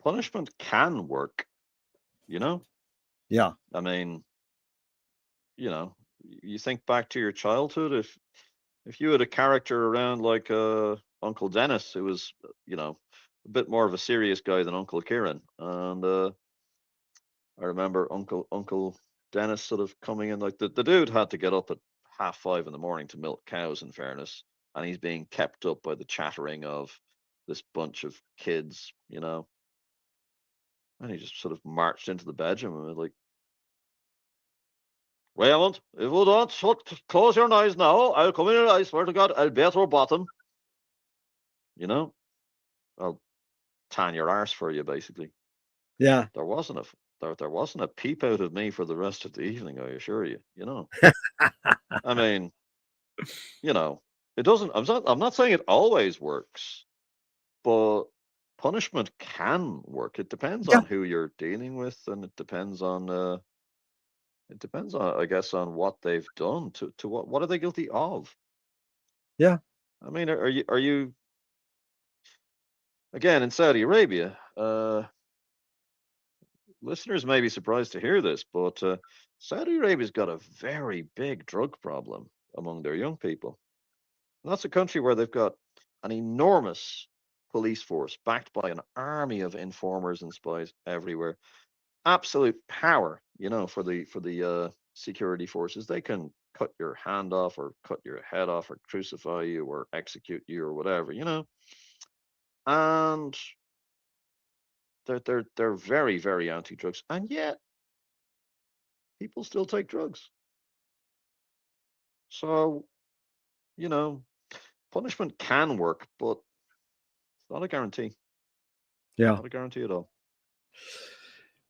Punishment can work, you know? Yeah. I mean, you know, you think back to your childhood, if you had a character around like Uncle Dennis, who was, a bit more of a serious guy than Uncle Kieran, and I remember Uncle Dennis sort of coming in like the dude had to get up at 5:30 in the morning to milk cows, in fairness, and he's being kept up by the chattering of this bunch of kids. And he just sort of marched into the bedroom and was like, Raymond, if you don't close your eyes now, I'll come in and I swear to God, I'll bet your bottom. You know, I'll tan your arse for you, basically. Yeah. There wasn't a there wasn't a peep out of me for the rest of the evening, I assure you. I mean, you know, it doesn't. I'm not saying it always works, but punishment can work. It depends Yeah. on who you're dealing with, and it depends on, I guess, on what they've done. To what are they guilty of? Yeah. I mean, are you again in Saudi Arabia? Listeners may be surprised to hear this, but Saudi Arabia's got a very big drug problem among their young people. And that's a country where they've got an enormous police force backed by an army of informers and spies everywhere. Absolute power, for the security forces. They can cut your hand off or cut your head off or crucify you or execute you or whatever. And they're very, very anti-drugs. And yet people still take drugs. So, you know, punishment can work, but it's not a guarantee. Yeah. Not a guarantee at all.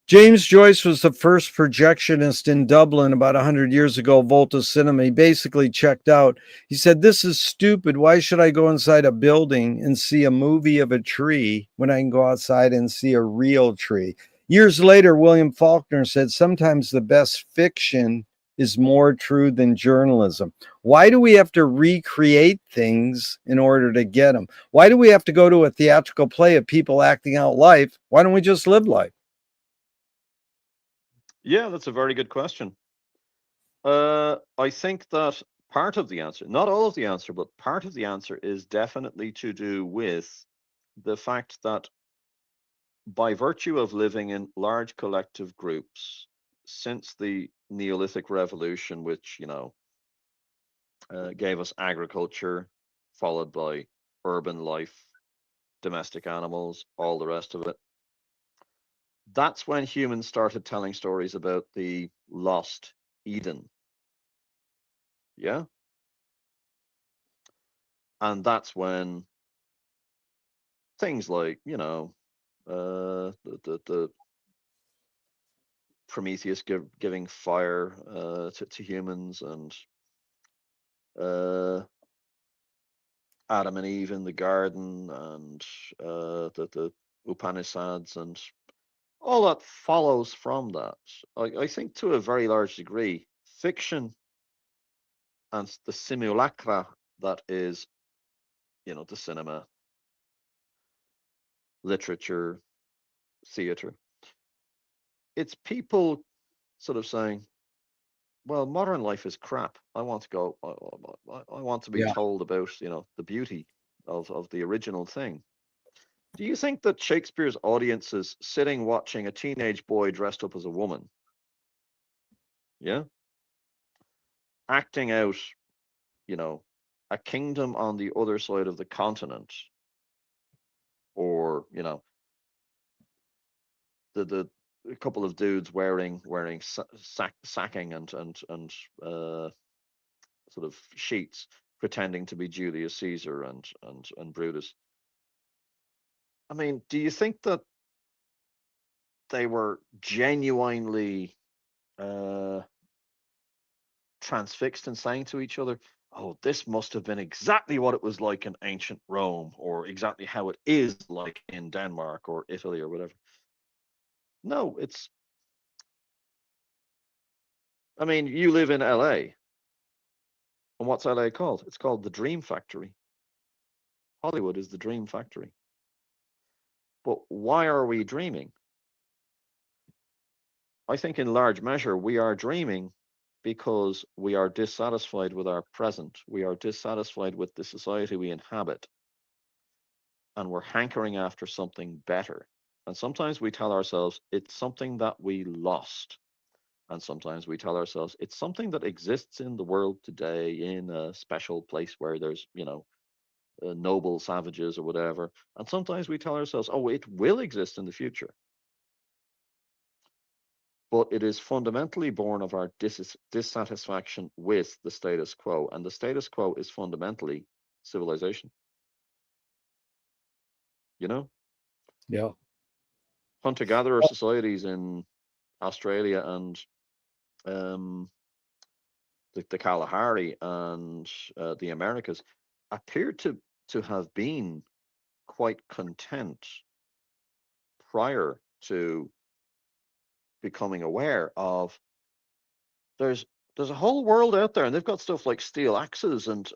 James Joyce was the first projectionist in Dublin about 100 years ago, Volta Cinema. He basically checked out. He said, this is stupid. Why should I go inside a building and see a movie of a tree when I can go outside and see a real tree? Years later, William Faulkner said, sometimes the best fiction is more true than journalism. Why do we have to recreate things in order to get them? Why do we have to go to a theatrical play of people acting out life? Why don't we just live life? Yeah, that's a very good question. I think that part of the answer, not all of the answer, but part of the answer is definitely to do with the fact that by virtue of living in large collective groups since the Neolithic Revolution, which, gave us agriculture, followed by urban life, domestic animals, all the rest of it. That's when humans started telling stories about the lost Eden. Yeah. And that's when things like, the Prometheus giving fire to humans, and uh, Adam and Eve in the garden, and the Upanishads, and all that follows from that. I think to a very large degree, fiction and the simulacra that is, the cinema, literature, theater, it's people sort of saying, well, modern life is crap. I want to go. I want to be Yeah. told about, the beauty of the original thing. Do you think that Shakespeare's audience is sitting watching a teenage boy dressed up as a woman, yeah, acting out, you know, a kingdom on the other side of the continent, or the a couple of dudes wearing sacking and sort of sheets, pretending to be Julius Caesar and Brutus. I mean, do you think that they were genuinely uh, transfixed and saying to each other, "Oh, this must have been exactly what it was like in ancient Rome, or exactly how it is like in Denmark or Italy or whatever"? No, it's. I mean, you live in LA, and what's LA called? It's called the Dream Factory. Hollywood is the Dream Factory. But why are we dreaming? I think in large measure we are dreaming because we are dissatisfied with our present. We are dissatisfied with the society we inhabit, and we're hankering after something better. And sometimes we tell ourselves it's something that we lost. And sometimes we tell ourselves it's something that exists in the world today in a special place where there's, noble savages or whatever. And sometimes we tell ourselves, oh, it will exist in the future. But it is fundamentally born of our dissatisfaction with the status quo. And the status quo is fundamentally civilization. You know, Yeah. hunter-gatherer societies in Australia and um, the Kalahari and the Americas appear to have been quite content prior to becoming aware of there's there's a whole world out there, and they've got stuff like steel axes and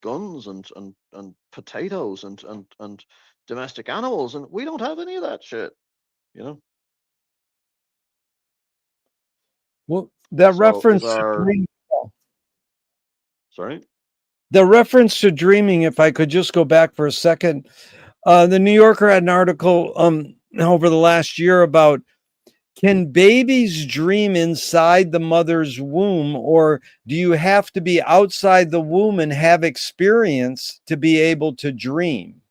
guns and potatoes and domestic animals, and we don't have any of that shit, you know. Well, that So is reference to our dream, sorry. the reference to dreaming, if I could just go back for a second, the New Yorker had an article over the last year about, can babies dream inside the mother's womb, or do you have to be outside the womb and have experience to be able to dream?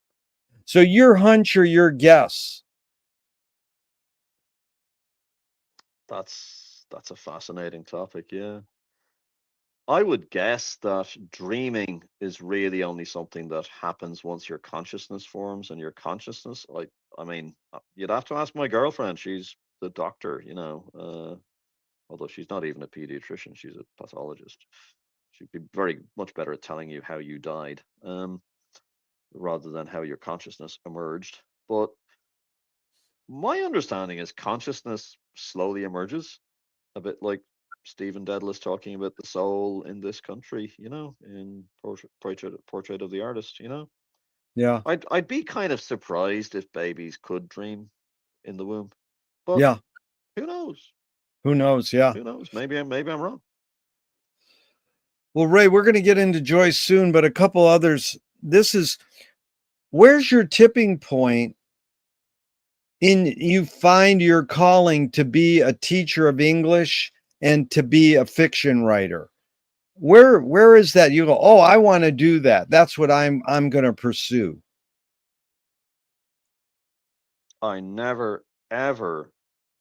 So your hunch or your guess? That's a fascinating topic, yeah. I would guess that dreaming is really only something that happens once your consciousness forms, and your consciousness, I mean, you'd have to ask my girlfriend. She's the doctor, although she's not even a pediatrician, she's a pathologist. She'd be very much better at telling you how you died, rather than how your consciousness emerged. But my understanding is consciousness slowly emerges, a bit like Stephen Dedalus talking about the soul in this country, in Portrait of the Artist, Yeah. I'd be kind of surprised if babies could dream in the womb, but Yeah. who knows? Who knows? Yeah. Who knows? Maybe I'm wrong. Well, Ray, we're going to get into Joyce soon, but a couple others. Where's your tipping point in you find your calling to be a teacher of English and to be a fiction writer? Where is that? You go, oh, I want to do that. That's what I'm going to pursue. I never ever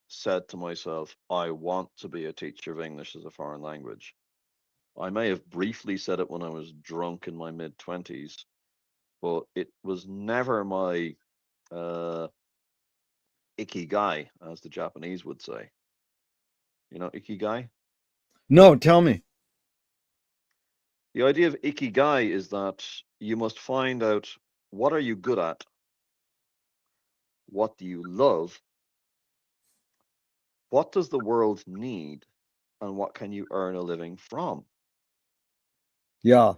said to myself, I want to be a teacher of English as a foreign language. I may have briefly said it when I was drunk in my mid-20s, but it was never my uh, ikigai, as the Japanese would say. You know, ikigai? No, tell me. The idea of ikigai is that you must find out, what are you good at? What do you love? What does the world need? And what can you earn a living from? Yeah.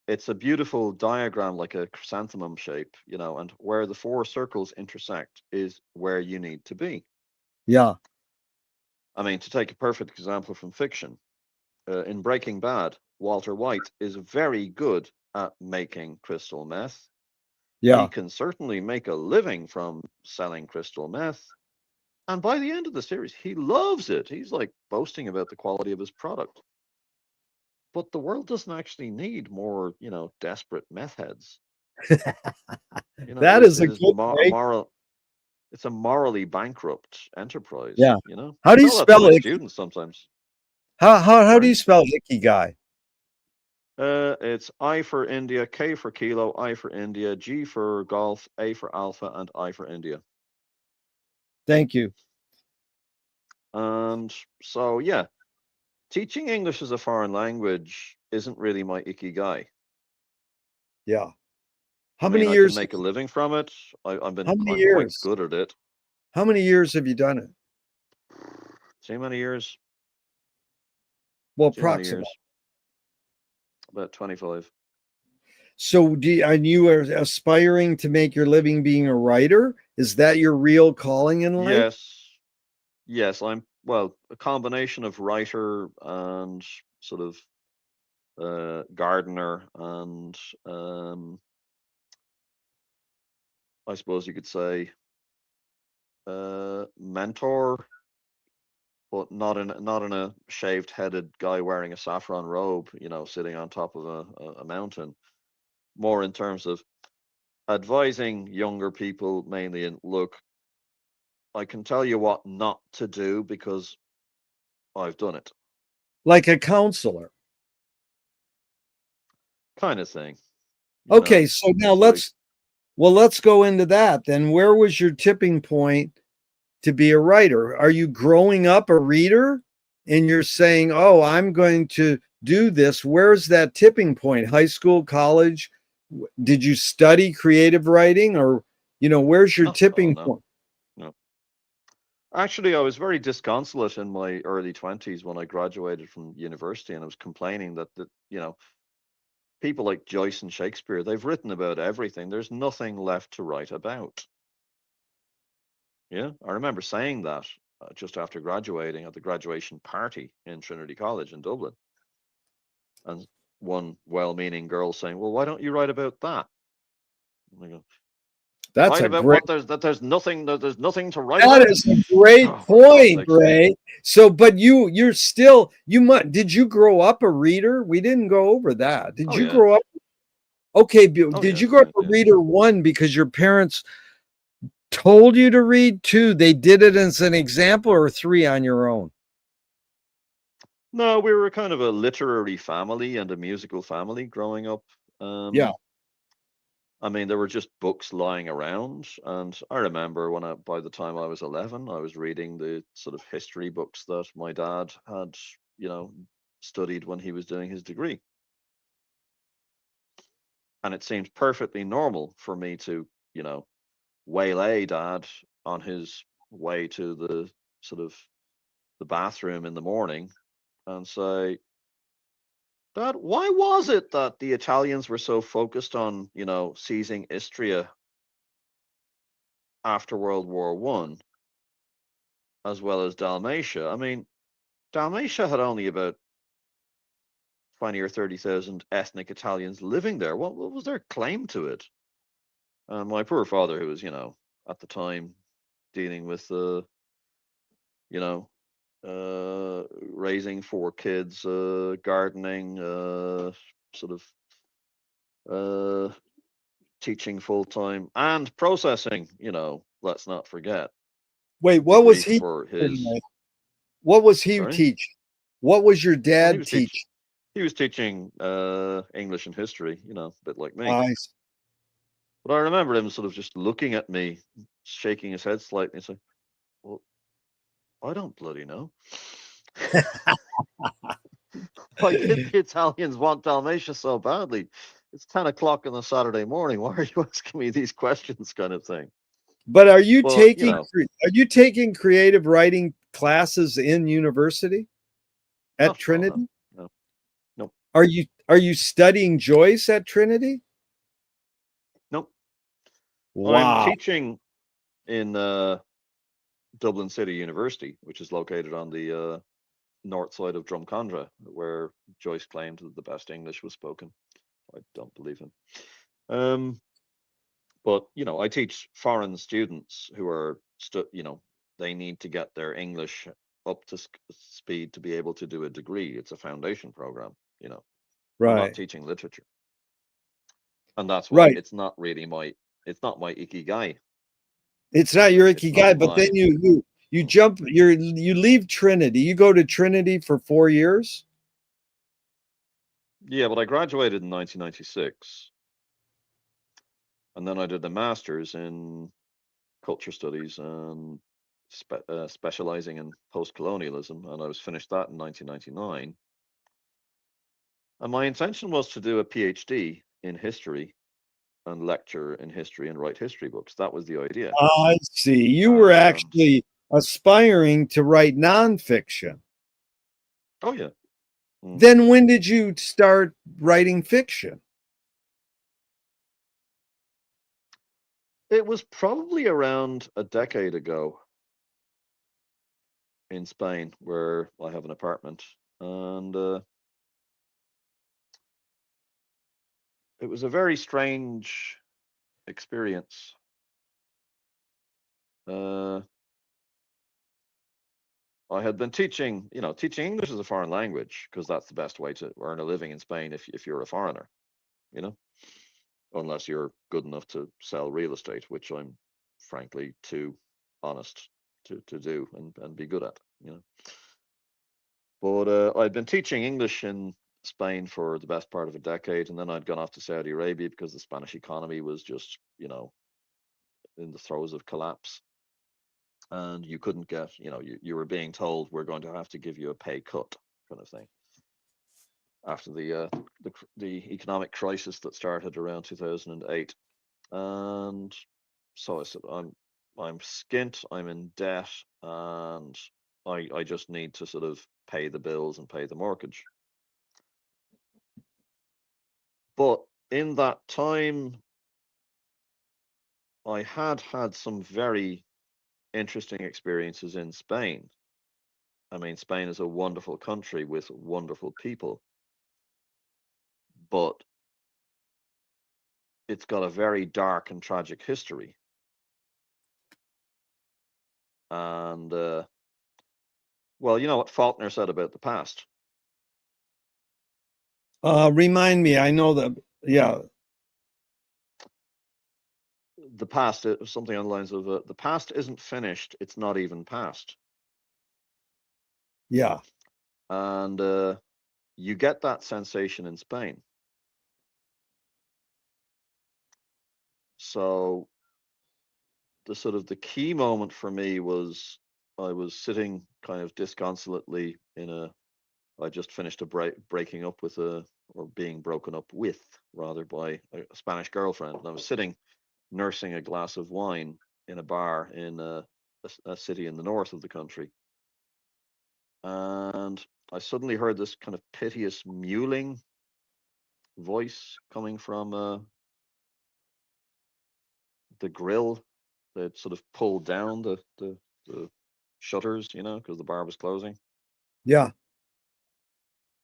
It's a beautiful diagram, like a chrysanthemum shape, and where the four circles intersect is where you need to be. Yeah. I mean, to take a perfect example from fiction, in Breaking Bad, Walter White is very good at making crystal meth. He Yeah. can certainly make a living from selling crystal meth. And by the end of the series, he loves it. He's like boasting about the quality of his product. But the world doesn't actually need more, desperate meth heads. That It is a is good break. moral. it's a morally bankrupt enterprise, Yeah. you know? How I do you tell that to spell my it? students sometimes. How do Sorry. you spell Ikigai? It's I for India, K for kilo, I for India, G for golf, A for alpha, and I for India. Thank you. And so, yeah, teaching English as a foreign language isn't really my ikigai. Yeah. I How mean, many I can years? make a living from it. How many I'm quite years? good at it. How many years have you done it? Too many years. Well, Too many approximately. years. About 25. So, are you aspiring to make your living being a writer? Is that your real calling in life? Yes. Yes, I'm, well, a combination of writer and sort of gardener and I suppose you could say mentor, but not in a shaved headed guy wearing a saffron robe, sitting on top of a mountain. More in terms of advising younger people mainly in, look, I can tell you what not to do because I've done it, Like a counselor. kind of thing. Okay, so now It's like, let's go into that. Then where was your tipping point to be a writer? Are you growing up a reader and you're saying, "Oh, I'm going to do this." Where's that tipping point? High school, college? Did you study creative writing or where's your oh tipping no, point? no. Actually, I was very disconsolate in my early 20s when I graduated from university, and I was complaining that people like Joyce and Shakespeare, they've written about everything. There's nothing left to write about. Yeah, I remember saying that just after graduating at the graduation party in Trinity College in Dublin, and one well-meaning girl saying, "Well, why don't you write about that?" And I go, That's "Write a about great what there's nothing to write That about." is a great Oh, for God's point, sakes! Ray. So, but you're still you might did you grow up a reader? We didn't go over that. Did Oh you yeah, grow up okay, oh did you yes, grow up yes, a yes. reader one because your parents told you to read, two they did it as an example, or three on your own? No, we were kind of a literary family and a musical family growing up. Yeah, I mean, there were just books lying around, and I remember by the time I was 11, I was reading the sort of history books that my dad had, you know, studied when he was doing his degree. And it seemed perfectly normal for me to, you know, waylay dad on his way to the sort of the bathroom in the morning and say, Dad, why was it that the Italians were so focused on, seizing Istria after World War One, as well as Dalmatia? I mean, Dalmatia had only about 20 or 30,000 ethnic Italians living there. What was their claim to it? And my poor father, who was, at the time dealing with, you know, raising four kids, gardening, sort of uh, teaching full time and processing, let's not forget, wait, what was degree he for teaching, his, Ray? What was he sorry? teaching? What was your Well, he dad was teaching. teach? He was teaching English and history, a bit like me. Nice. But I remember him sort of just looking at me, shaking his head slightly, and saying, "Well, I don't bloody know. Why did the Italians want Dalmatia so badly? It's 10 o'clock on a Saturday morning. Why are you asking me these questions?" kind of thing. But But, are you taking creative writing classes in university at oh no, Trinity? no, no, Are you studying Joyce at Trinity? no. I'm Wow. teaching in Dublin City University, which is located on the north side of Drumcondra, where Joyce claimed that the best English was spoken. I don't believe him. Um, but I teach foreign students who are, they need to get their English up to speed to be able to do a degree. It's a foundation program. I'm not Right. teaching literature, and that's why Right. it's not my ikigai. It's not your It's not ikigai, the but then grind. you leave Trinity. You go to Trinity for 4 years. Yeah, but I graduated in 1996, and then I did a master's in culture studies and specializing in post-colonialism, and I was finished that in 1999. And my intention was to do a PhD in history and lecture in history and write history books. That was the idea. I see. You were And actually aspiring to write nonfiction. oh yeah. Mm. Then when did you start writing fiction? It was probably around a decade ago in Spain, where I have an apartment, and it was a very strange experience. Uh, I had been teaching, teaching English as a foreign language because that's the best way to earn a living in Spain if you're a foreigner, you know, unless you're good enough to sell real estate, which I'm frankly too honest to do and be good at, you know. But I'd been teaching English in Spain for the best part of a decade, and then I'd gone off to Saudi Arabia because the Spanish economy was just, in the throes of collapse. And you couldn't get, you were being told we're going to have to give you a pay cut kind of thing after the economic crisis that started around 2008. And so I said, I'm skint, I'm in debt, and I just need to sort of pay the bills and pay the mortgage. But in that time, I had some very interesting experiences in Spain. I mean, Spain is a wonderful country with wonderful people, but it's got a very dark and tragic history. And, well, you know what Faulkner said about the past? Remind me. I know that. Yeah. The past, something on the lines of the past isn't finished, it's not even past. Yeah. And you get that sensation in Spain. So the key moment for me was I was sitting kind of disconsolately I just finished breaking up with or being broken up with rather by a Spanish girlfriend. And I was sitting nursing a glass of wine in a bar in a city in the north of the country. And I suddenly heard this kind of piteous mewling voice coming from the grill that sort of pulled down the shutters, because the bar was closing. Yeah.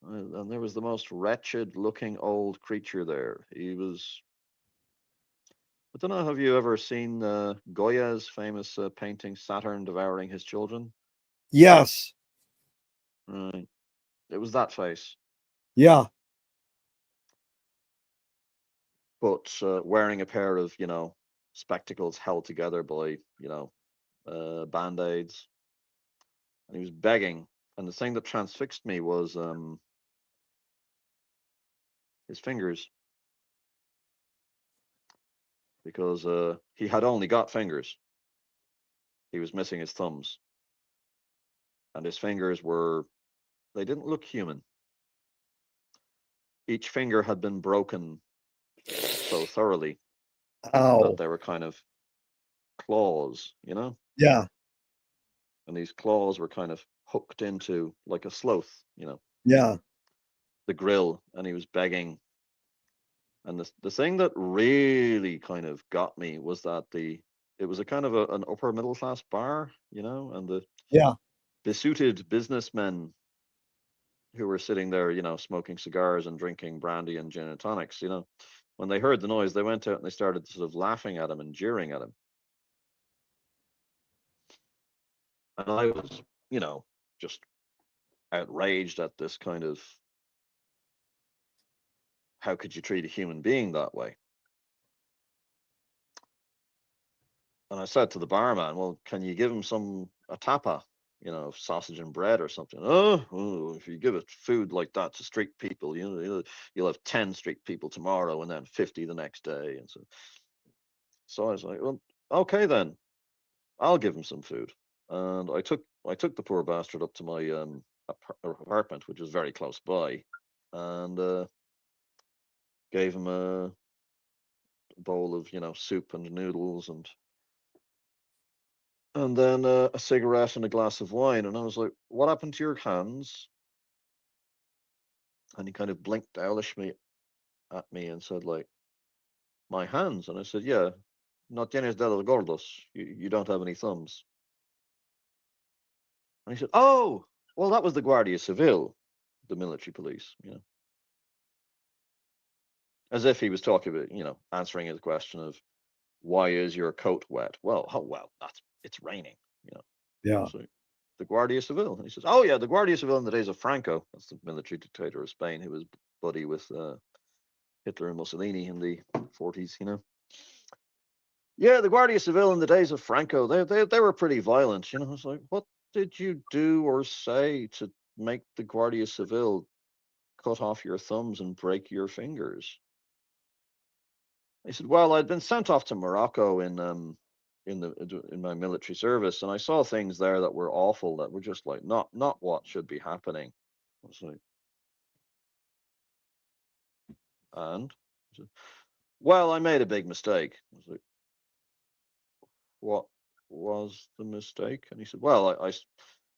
And there was the most wretched looking old creature there. I don't know, have you ever seen Goya's famous painting, Saturn Devouring His Children? Yes. Right. It was that face, Yeah. but wearing a pair of, spectacles held together by, band-aids. And he was begging. And the thing that transfixed me was his fingers, because he had only got fingers. He was missing his thumbs. And his fingers they didn't look human. Each finger had been broken so thoroughly that Ow. they were kind of claws, Yeah. and these claws were kind of hooked into like a sloth, Yeah. the grill, and he was begging. And the thing that really kind of got me was that it was a kind of an upper middle class bar, and the Yeah. besuited businessmen who were sitting there, smoking cigars and drinking brandy and gin and tonics, when they heard the noise, they went out and they started sort of laughing at him and jeering at him. And I was, just outraged at this kind of, how could you treat a human being that way? And I said to the barman, well, can you give him a tapa, sausage and bread or something? Oh, if you give it food like that to street people, you'll have 10 street people tomorrow and then 50 the next day. And so I was like, well, okay then, I'll give him some food. And I took the poor bastard up to my apartment, which was very close by, and gave him a bowl of soup and noodles and then a cigarette and a glass of wine. And I was like, what happened to your hands? And he kind of blinked owlish at me and said, like, my hands? And I said, yeah, no tienes dedos gordos. You don't have any thumbs. And he said, oh, well, that was the Guardia Civil, the military police, as if he was talking about, answering his question of, why is your coat wet? Well, oh, well, it's raining, Yeah. So the Guardia Civil. And he says, oh, yeah, the Guardia Civil in the days of Franco. That's the military dictator of Spain who was buddy with Hitler and Mussolini in the 40s, Yeah, the Guardia Civil in the days of Franco, they were pretty violent, I was like, what did you do or say to make the Guardia Civil cut off your thumbs and break your fingers? He said, well, I'd been sent off to Morocco in my military service, and I saw things there that were awful, that were just like not what should be happening. I was like, and he said, well, I made a big mistake. I was like, what was the mistake? And he said, well,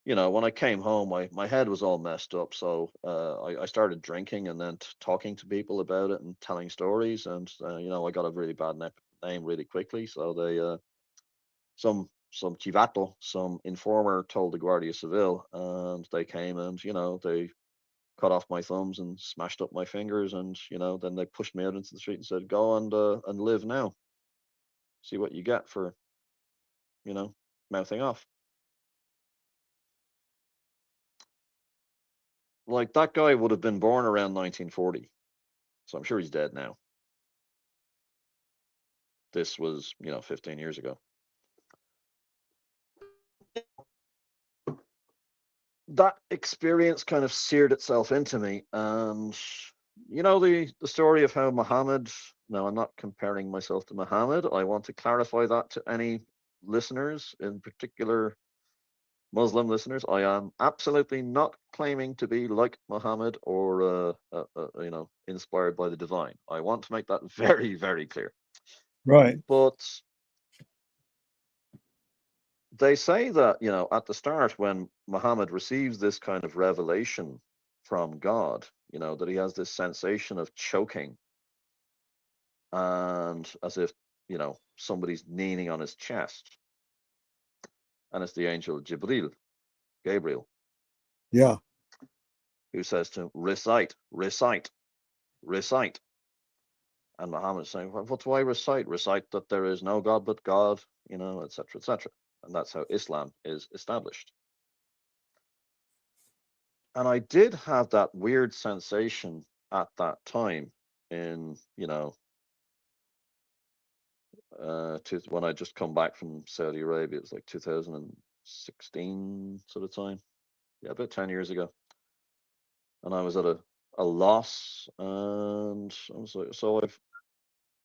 when I came home, my head was all messed up, so I started drinking and then talking to people about it and telling stories, and I got a really bad name really quickly. So they some chivato, some informer, told the Guardia Civil, and they came and they cut off my thumbs and smashed up my fingers, and then they pushed me out into the street and said, go and live now, see what you get for mouthing off. Like, that guy would have been born around 1940, so I'm sure he's dead now. This was 15 years ago. That experience kind of seared itself into me, and the story of how Muhammad. Now, I'm not comparing myself to Muhammad. I want to clarify that to any listeners, in particular Muslim listeners. I am absolutely not claiming to be like Muhammad or inspired by the divine. I want to make that very, very clear. Right. But they say that, at the start, when Muhammad receives this kind of revelation from God, that he has this sensation of choking, and as if, somebody's kneeling on his chest. And it's the angel Gabriel, Yeah. who says to him, recite, recite, recite. And Muhammad is saying, well, what do I recite? Recite that there is no God but God, etc., etc. And that's how Islam is established. And I did have that weird sensation at that time in, when I just come back from Saudi Arabia. It was like 2016 sort of time. Yeah, about 10 years ago. And I was at a loss, and I was like, so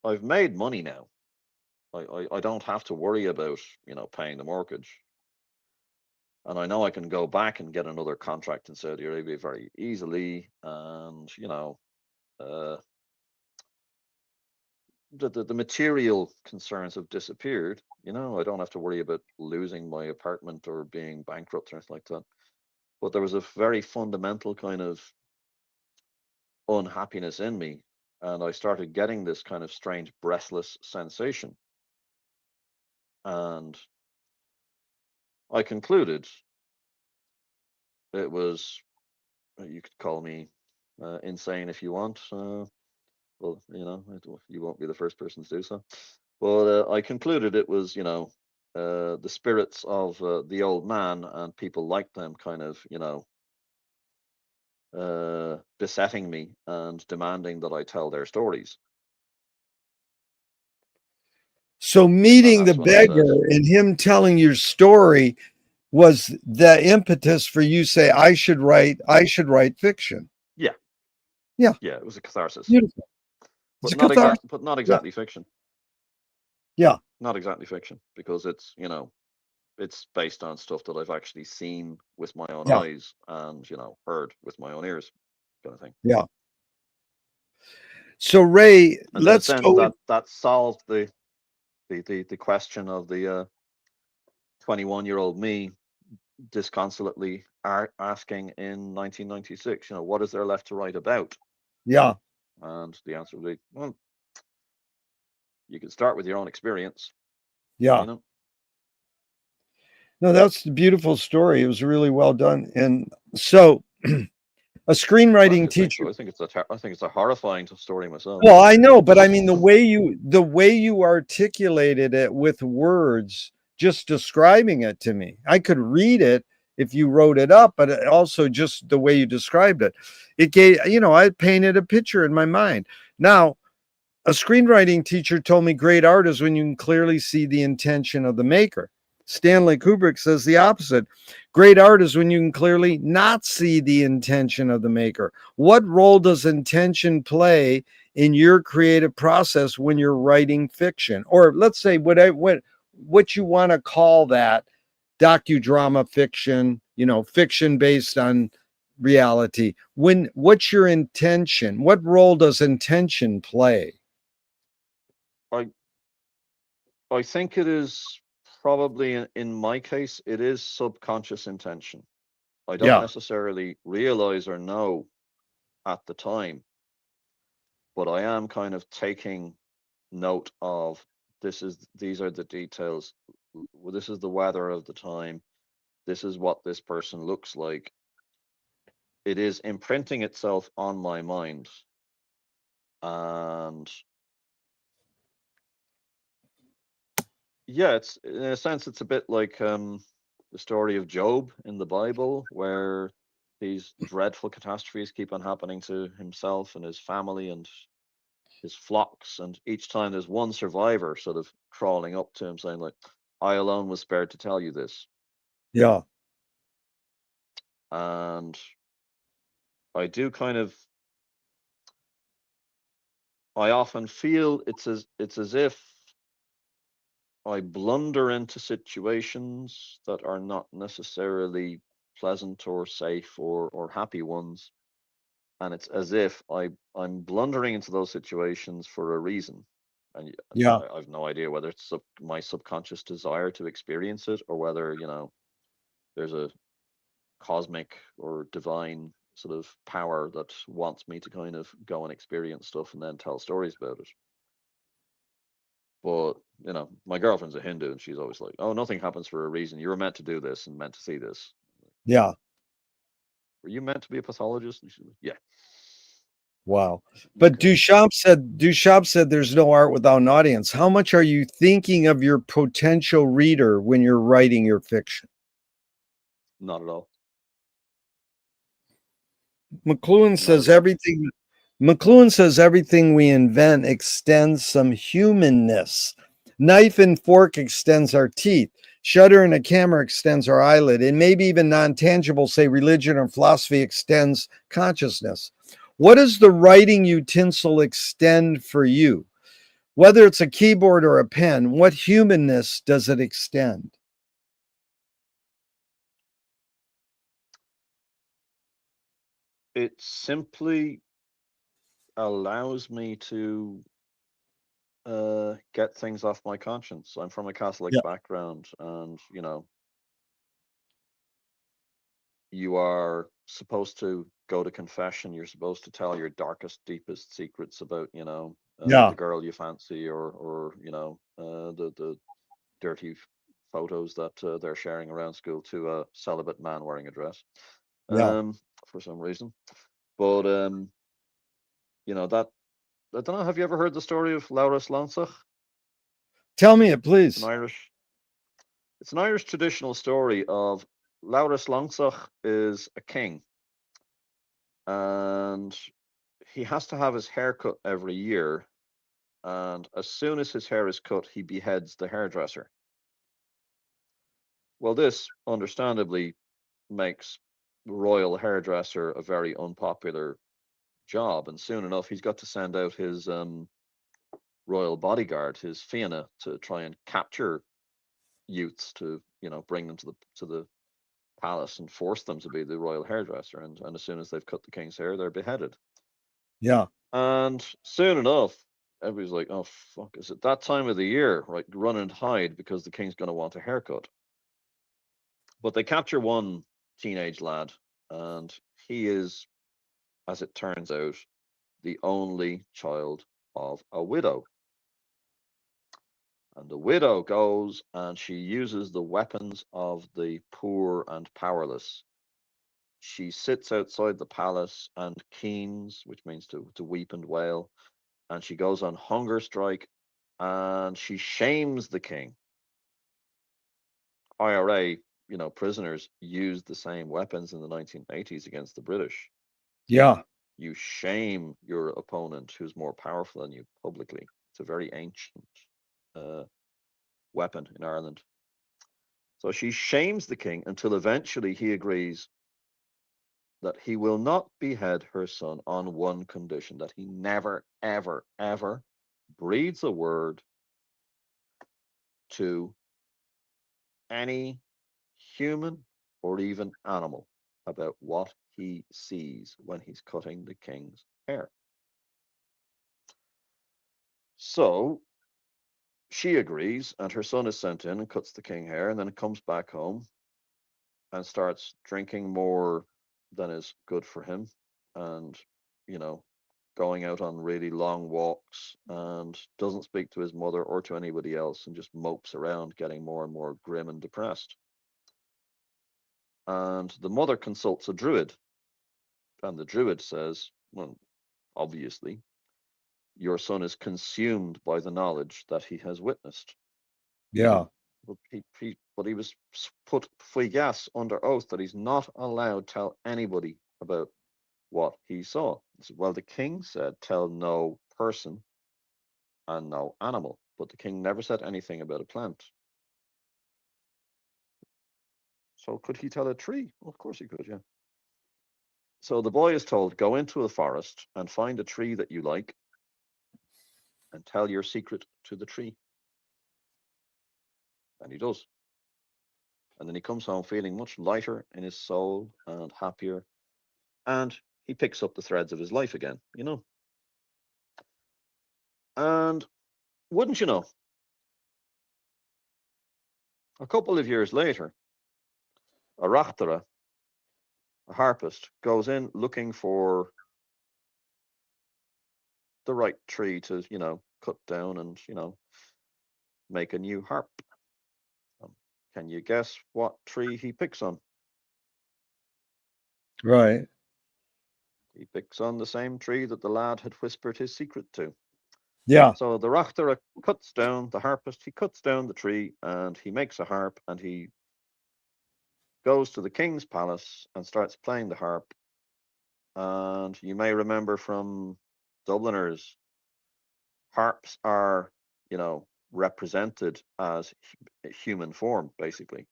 I've made money now. I don't have to worry about, paying the mortgage. And I know I can go back and get another contract in Saudi Arabia very easily. And, the material concerns have disappeared. I don't have to worry about losing my apartment or being bankrupt or anything like that. But there was a very fundamental kind of unhappiness in me. And I started getting this kind of strange breathless sensation. And I concluded it was, you could call me insane if you want. Well, you won't be the first person to do so. But I concluded it was, the spirits of the old man and people like them kind of, besetting me and demanding that I tell their stories. So And meeting the that's when I said, beggar and him telling your story was the impetus for you say I should write fiction. yeah, Yeah, yeah, it was a catharsis, beautiful. It's but a catharsis. not Yeah, exactly fiction, yeah, not exactly fiction, because it's, it's based on stuff that I've actually seen with my own yeah, eyes and, heard with my own ears, kind of thing. yeah. So Ray, And in a let's sense, go. that solved the question of the 21-year-old me disconsolately asking in 1996, what is there left to write about? Yeah, And the answer would be, well, you can start with your own experience, yeah. you know. No, that's a beautiful story. It was really well done. And so a Glad screenwriting you think teacher. so. I think it's a horrifying story myself. Well, I know, but I mean the way you articulated it with words, just describing it to me. I could read it if you wrote it up, but also just the way you described it. It gave, I painted a picture in my mind. Now, a screenwriting teacher told me great art is when you can clearly see the intention of the maker. Stanley Kubrick says the opposite. Great art is when you can clearly not see the intention of the maker. What role does intention play in your creative process when you're writing fiction? Or let's say what you want to call that, docudrama fiction, fiction based on reality. What's your intention? What role does intention play? I I think it is probably in my case, it is subconscious intention. I don't Yeah, necessarily realize or know at the time, but I am kind of taking note of these are the details. This is the weather of the time. This is what this person looks like. It is imprinting itself on my mind. And yeah, it's in a sense it's a bit like the story of Job in the Bible, where these dreadful catastrophes keep on happening to himself and his family and his flocks, and each time there's one survivor sort of crawling up to him saying like, I alone was spared to tell you this. yeah, And I do kind of, I often feel it's as if I blunder into situations that are not necessarily pleasant or safe or happy ones, and it's as if I'm blundering into those situations for a reason. And yeah, I've no idea whether it's my subconscious desire to experience it, or whether there's a cosmic or divine sort of power that wants me to kind of go and experience stuff and then tell stories about it. But my girlfriend's a Hindu, and she's always like, "Oh, nothing happens for a reason. You were meant to do this and meant to see this. yeah. Were you meant to be a pathologist?" And she's like, "Yeah." Wow. But Okay. Duchamp said there's no art without an audience. How much are you thinking of your potential reader when you're writing your fiction? Not at all. McLuhan Not says at all. everything McLuhan says everything we invent extends some humanness. Knife and fork extends our teeth. Shutter in a camera extends our eyelid. And maybe even non-tangible, say religion or philosophy, extends consciousness. What does the writing utensil extend for you? Whether it's a keyboard or a pen, what humanness does it extend? It simply allows me to get things off my conscience. I'm from a Catholic Yeah, background, and you are supposed to go to confession. You're supposed to tell your darkest, deepest secrets about, yeah, the girl you fancy, or the dirty photos that they're sharing around school to a celibate man wearing a dress, yeah. for some reason. But that I don't know. Have you ever heard the story of Laura Slansach? Tell me it, It's an please. Irish. It's an Irish traditional story of Laura Slansach is a king, and he has to have his hair cut every year, and as soon as his hair is cut, he beheads the hairdresser. Well, this understandably makes royal hairdresser a very unpopular job, and soon enough he's got to send out his royal bodyguard, his Fianna, to try and capture youths to, bring them to the palace and force them to be the royal hairdresser. And as soon as they've cut the king's hair, they're beheaded. Yeah. And soon enough, everybody's like, "Oh fuck, is it that time of the year? Right, run and hide because the king's going to want a haircut." But they capture one teenage lad, and he is, as it turns out, the only child of a widow. And the widow goes and she uses the weapons of the poor and powerless. She sits outside the palace and keens, which means to weep and wail, and she goes on hunger strike and she shames the king. IRA, prisoners used the same weapons in the 1980s against the British. Yeah. You shame your opponent who's more powerful than you publicly. It's a very ancient uh, weapon in Ireland. So she shames the king until eventually he agrees that he will not behead her son on one condition, that he never, ever, ever breathes a word to any human or even animal about what he sees when he's cutting the king's hair. So she agrees, and her son is sent in and cuts the king hair, and then comes back home and starts drinking more than is good for him, and you know, going out on really long walks, and doesn't speak to his mother or to anybody else, and just mopes around, getting more and more grim and depressed. And the mother consults a druid, and the druid says, "Well, obviously, your son is consumed by the knowledge that he has witnessed." Yeah. But he was put gas under oath that he's not allowed to tell anybody about what he saw. Well, the king said, "Tell no person and no animal," but the king never said anything about a plant. So could he tell a tree? Well, of course he could, yeah. So the boy is told, "Go into a forest and find a tree that you like and tell your secret to the tree." And he does. And then he comes home feeling much lighter in his soul and happier. And he picks up the threads of his life again, And wouldn't you know, a couple of years later, a rachtara, a harpist, goes in looking for the right tree to, cut down and, make a new harp. Can you guess what tree he picks on? Right. He picks on the same tree that the lad had whispered his secret to. Yeah. So the rachtara cuts down, the harpist, he cuts down the tree and he makes a harp, and he goes to the king's palace and starts playing the harp. And you may remember from Dubliners, harps are, represented as human form, basically,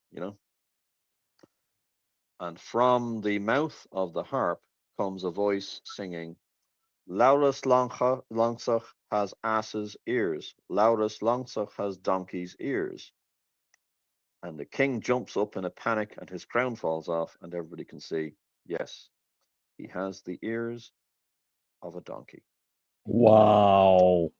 And from the mouth of the harp comes a voice singing, "Laurus Langsach has ass's ears. Laurus Langsach has donkey's ears." And the king jumps up in a panic and his crown falls off, and everybody can see, yes, he has the ears of a donkey. Wow.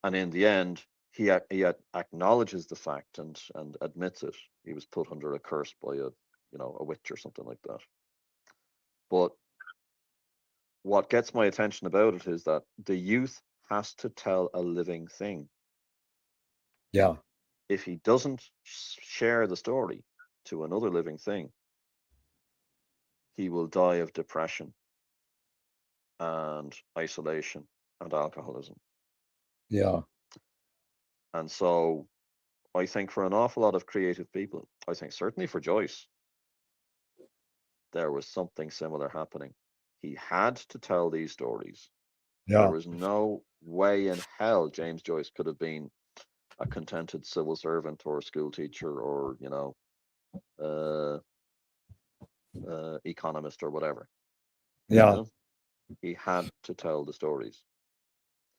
And in the end, he acknowledges the fact and admits it. He was put under a curse by a witch or something like that. But what gets my attention about it is that the youth has to tell a living thing. Yeah. If he doesn't share the story to another living thing, he will die of depression and isolation and alcoholism. Yeah. And so I think for an awful lot of creative people, I think certainly for Joyce, there was something similar happening. He had to tell these stories. There Yeah. was no way in hell James Joyce could have been a contented civil servant or a school teacher or, uh, economist or whatever. You Yeah. know, he had to tell the stories.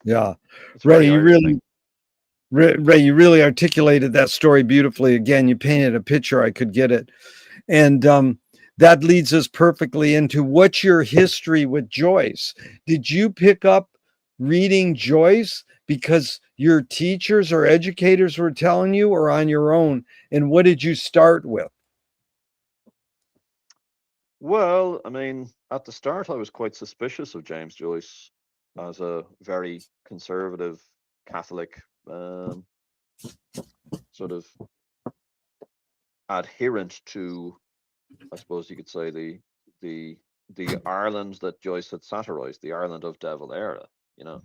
Yeah. It's a Ray, very you Irish really thing. Ray, you really articulated that story beautifully. Again, you painted a picture. I could get it. And that leads us perfectly into what's your history with Joyce? Did you pick up reading Joyce because your teachers or educators were telling you, or on your own? And what did you start with? Well, I mean, at the start, I was quite suspicious of James Joyce as a very conservative Catholic, sort of adherent to, I suppose you could say, the the Ireland that Joyce had satirized, the Ireland of Devil era. You know,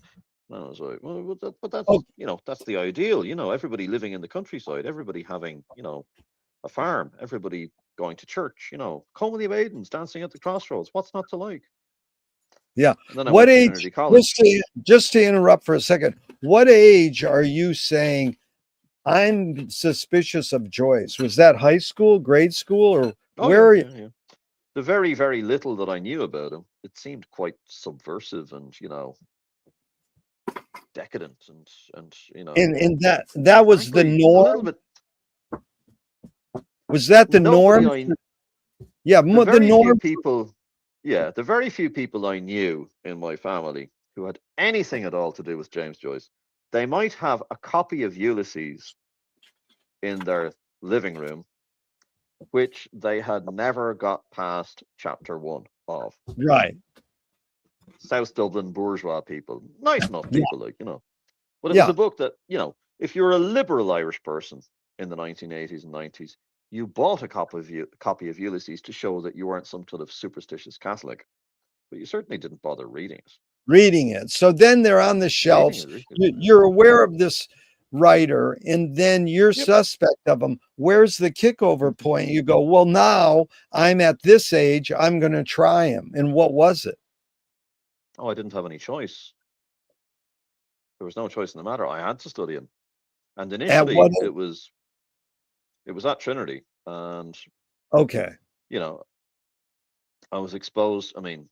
and I was like, well, but Oh, that's the ideal. Everybody living in the countryside, everybody having a farm, everybody going to church. Comely maidens dancing at the crossroads. What's not to like? yeah. And then I What went to age? Trinity College. Just to interrupt for a second, what age are you saying I'm suspicious of Joyce? Was that high school, grade school, or Oh where yeah, are you? yeah, yeah. The very, very little that I knew about him, it seemed quite subversive and decadent and And that was the frankly a little norm. bit. Was that the Nobody norm? I Yeah, The the very few norm. people, yeah, the very few people I knew in my family who had anything at all to do with James Joyce, they might have a copy of Ulysses in their living room, which they had never got past chapter one of. Right. South Dublin bourgeois people, nice enough Yeah. people, but it was Yeah. a book that, if you're a liberal Irish person in the 1980s and 90s, you bought a copy of Ulysses to show that you weren't some sort of superstitious Catholic, but you certainly didn't bother reading it. Reading it. So then they're on the Reading shelves. it, reading it. You're aware of this writer, and then you're Yep. suspect of him. Where's the kickover point? You go, well, now I'm at this age. I'm going to try him. And what was it? Oh, I didn't have any choice. There was no choice in the matter. I had to study him, and At what? initially it was at Trinity, and Okay. you know I was exposed. I mean,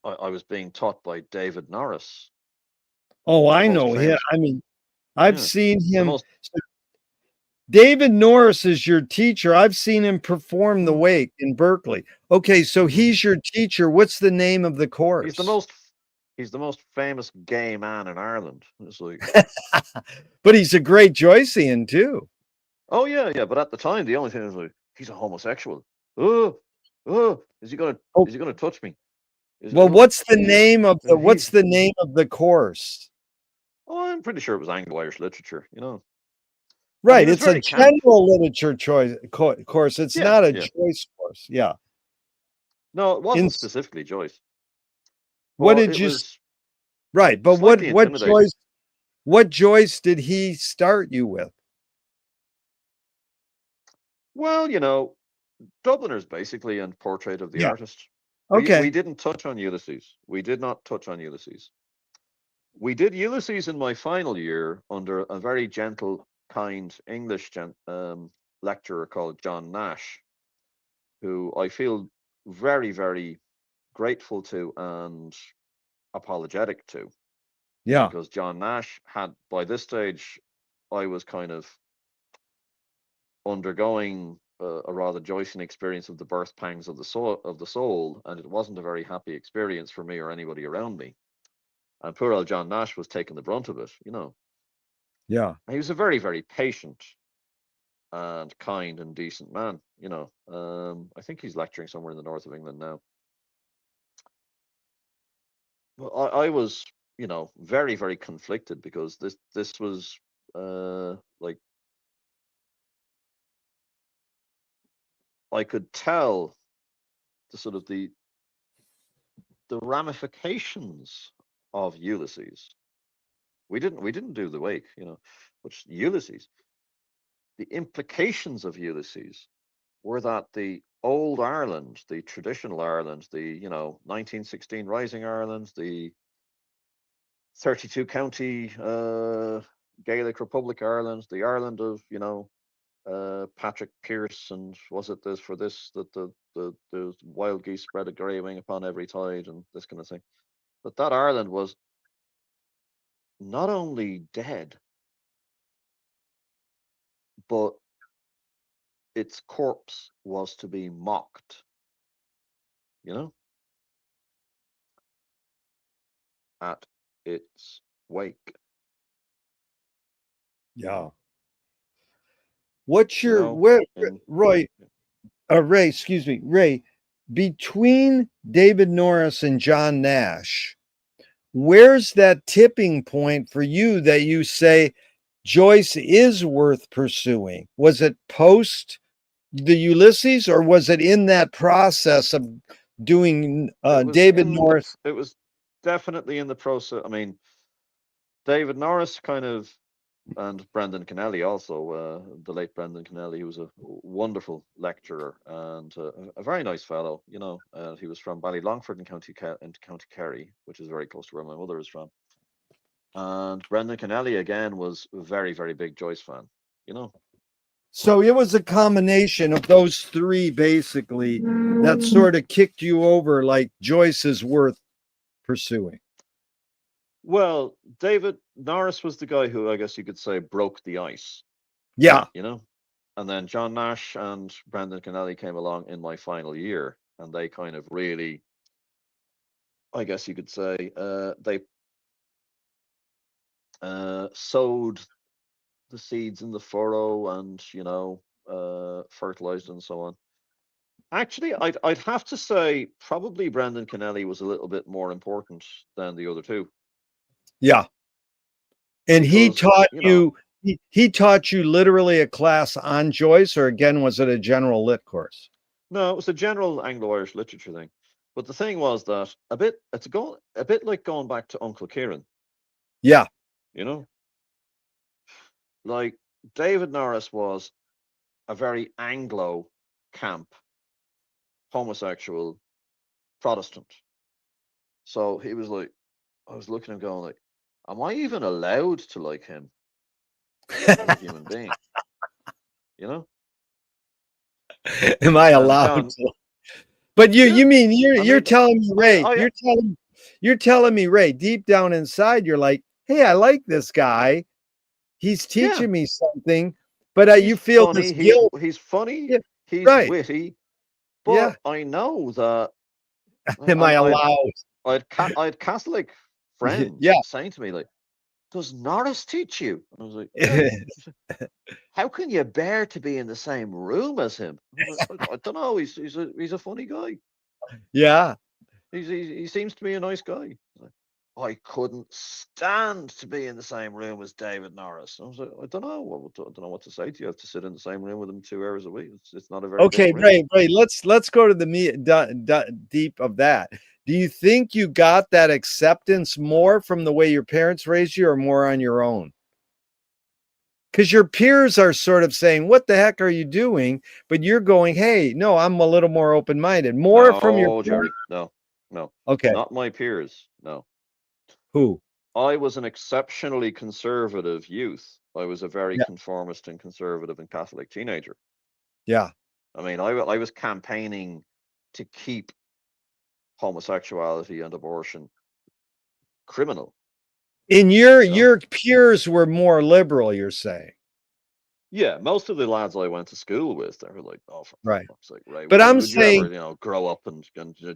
I was being taught by David Norris, Oh, the I most know him. famous. I mean, I've Yeah, seen the him. most. David Norris is your teacher. I've seen him perform the Mm, wake in Berkeley. Okay, so mhm. he's your teacher. What's the name of the He's the course? most. He's the most famous gay man in Ireland. It's like, But he's a great Joycean too. oh yeah, yeah. But at the time, the only thing was like, he's a homosexual. Oh, oh, Oh, is he gonna touch me? well, He. what's the name of the course? Oh, I'm pretty sure it was Anglo-Irish literature. And he Right, was it's a very camp. general literature course. It's Yeah, not a yeah. Joyce course. Yeah. No, it In wasn't specifically Joyce, what but did it you was right, but slightly intimidating. what Joyce did he start you with? Well, Dubliners basically and Portrait of the Yeah. Artist. We Okay. didn't touch on Ulysses. We did not touch on Ulysses. We did Ulysses in my final year under a very gentle, kind English lecturer called John Nash, who I feel very, very grateful to and apologetic to, Yeah. because John Nash had, by this stage, I was kind of undergoing a rather Joycean experience of the birth pangs of the soul, and it wasn't a very happy experience for me or anybody around me. And poor old John Nash was taking the brunt of it. Yeah. And he was a very, very patient and kind and decent man. I think he's lecturing somewhere in the north of England now. Well, I was, very, very conflicted because this was like I could tell the sort of the ramifications of Ulysses. We didn't do the wake, but Ulysses. The implications of Ulysses were that the old Ireland, the traditional Ireland, the 1916 Rising Ireland, the 32 county Gaelic Republic Ireland, the Ireland of, Patrick Pearse, and was it this for this that the wild geese spread a grey wing upon every tide and this kind of thing. But that Ireland was not only dead, but its corpse was to be mocked, you know, at its wake. Yeah. What's You your know, where in Roy Ray, excuse me, Ray, between David Norris and John Nash, where's that tipping point for you that you say Joyce is worth pursuing? Was it post the Ulysses, or was it in that process of doing David Norris? it was definitely in the process. I mean, David Norris kind of, and Brendan Kennelly also, the late Brendan Kennelly, who was a wonderful lecturer and a very nice fellow. He was from Ballylongford in County Kerry, which is very close to where my mother is from. And Brendan Kennelly again was a very, very big Joyce fan. You know. So it was a combination of those three basically that sort of kicked you over like Joyce is worth pursuing. Well, David Norris was the guy who, I guess you could say, broke the ice. Yeah. And then John Nash and Brendan Kennelly came along in my final year, and they kind of really, I guess you could say, they sowed the seeds in the furrow and, fertilized and so on. Actually, I'd have to say probably Brendan Kennelly was a little bit more important than the other two. Yeah. And he Because, taught he taught you literally a class on Joyce, or again, was it a general lit course? No, it was a general Anglo-Irish literature thing. But the thing was that a bit like going back to Uncle Kieran, Yeah. Like David Norris was a very Anglo camp homosexual Protestant. So he was like, I was looking at him going like, am I even allowed to like him as a human being? You know? Am I And allowed John, to? But you yeah, you mean I you're mean, telling me, Ray, I you're telling me, Ray, deep down inside, you're like, hey, I like this guy. He's yeah, teaching me something, but he's you feel funny, this guilt. he's funny, Yeah, he's right. witty, Yeah. but I know that Am I allowed? I had Catholic Yeah. friends saying to me like, does Norris teach you? And I was like, yeah. How can you bear to be in the same room as him? I was like, I don't know. He's a funny guy. Yeah. He seems to be a nice guy. I couldn't stand to be in the same room as David Norris. I was like, I don't know. I don't know what to say to you. I have to sit in the same room with him 2 hours a week. It's not a very big Okay, room. Ray, let's go to the deep of that. Do you think you got that acceptance more from the way your parents raised you, or more on your own? Because your peers are sort of saying, what the heck are you doing? But you're going, hey, no, I'm a little more open-minded. More from your No, parents. Gerry. No. Okay. Not my peers. No. Who? I was an exceptionally conservative youth. I was a very Yeah. conformist and conservative and Catholic teenager. Yeah. I mean, I was campaigning to keep homosexuality and abortion criminal. And You know? your peers were more liberal, you're saying. Yeah, most of the lads I went to school with, they were like, "Oh, for Right. fuck's sake, Ray, But I'm would you ever, saying, grow up and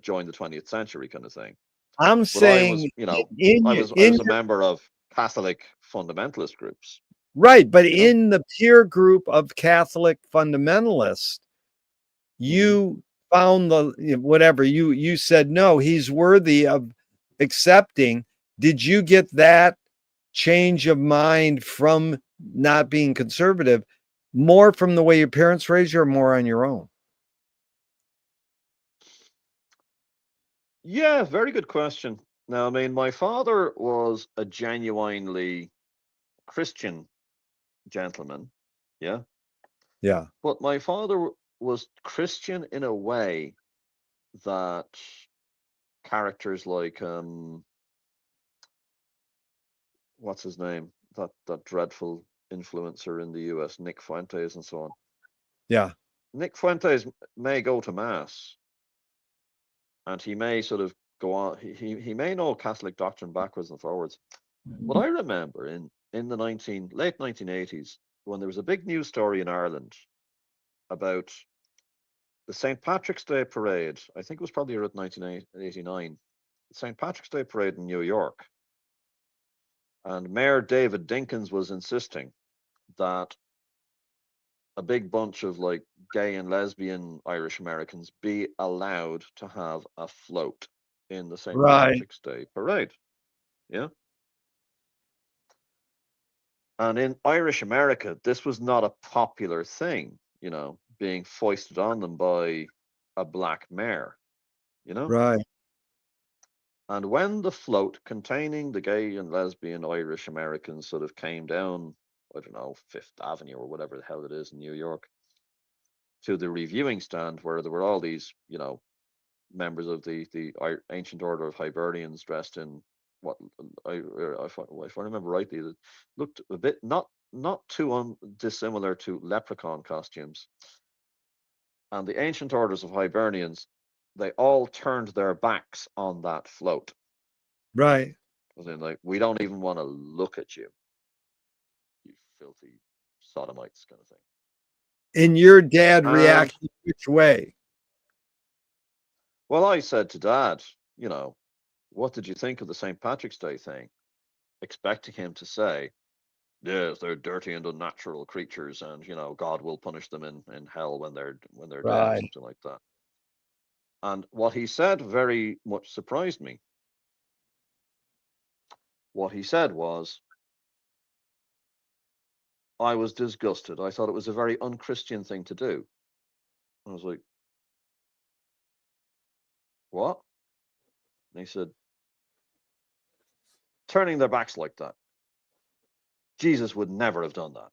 join the 20th century kind of thing?" I'm But I was, saying I in was a member of Catholic fundamentalist groups. right, but You know? in the peer group of Catholic fundamentalists, Hmm. you found whatever you said, no, he's worthy of accepting. Did you get that change of mind from not being conservative more from the way your parents raised you, or more on your own? Yeah, very good question. Now, I mean, my father was a genuinely Christian gentleman. Yeah. Yeah. But my father was Christian in a way that characters like what's his name? That dreadful influencer in the US, Nick Fuentes and so on. Yeah. Nick Fuentes may go to mass, and he may sort of go on. He may know Catholic doctrine backwards and forwards. But I remember in the late 1980s when there was a big news story in Ireland about the St. Patrick's Day parade. I think it was probably around 1989. The St. Patrick's Day parade in New York, and Mayor David Dinkins was insisting that a big bunch of like gay and lesbian Irish Americans be allowed to have a float in the St. Right. Patrick's Day parade. Yeah. And in Irish America, this was not a popular thing, being foisted on them by a black mayor, you know? Right. And when the float containing the gay and lesbian Irish Americans sort of came down, I don't know, Fifth Avenue or whatever the hell it is in New York, to the reviewing stand where there were all these, members of the ancient order of Hibernians dressed in what if I remember rightly, it looked a bit not too dissimilar to leprechaun costumes. And the ancient orders of Hibernians, they all turned their backs on that float. Right. As in, like, we don't even want to look at you, you filthy sodomites, kind of thing. And your dad And reacted which way? well, I said to Dad, what did you think of the St. Patrick's Day thing? Expecting him to say, yes, they're dirty and unnatural creatures, and God will punish them in hell when they're dead, or Right. something like that. And what he said very much surprised me. What he said was, I was disgusted. I thought it was a very unchristian thing to do. I was like, what? And he said, turning their backs like that. Jesus would never have done that.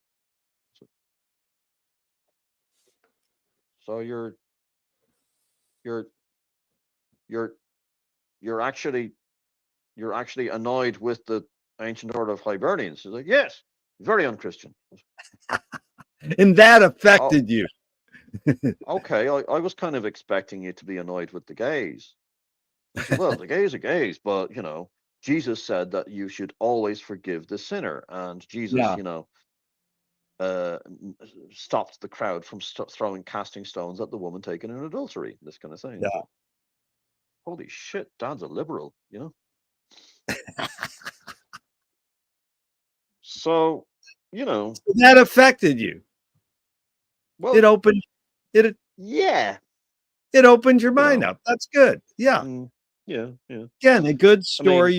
So you're you're actually annoyed with the ancient order of Hibernians. He's like, yes, very unchristian. And that Oh, affected you. okay. I was kind of expecting you to be annoyed with the gays. He said, well, the gays are gays, but Jesus said that you should always forgive the sinner, and Jesus, Yeah. uh, stopped the crowd from casting stones at the woman taken in adultery. This kind of thing. Yeah. Like, holy shit, Dad's a liberal. So, That affected you. well, It opened it yeah, it opened your you mind know, up. That's good. Yeah. yeah, yeah. Again, a good I mean, story.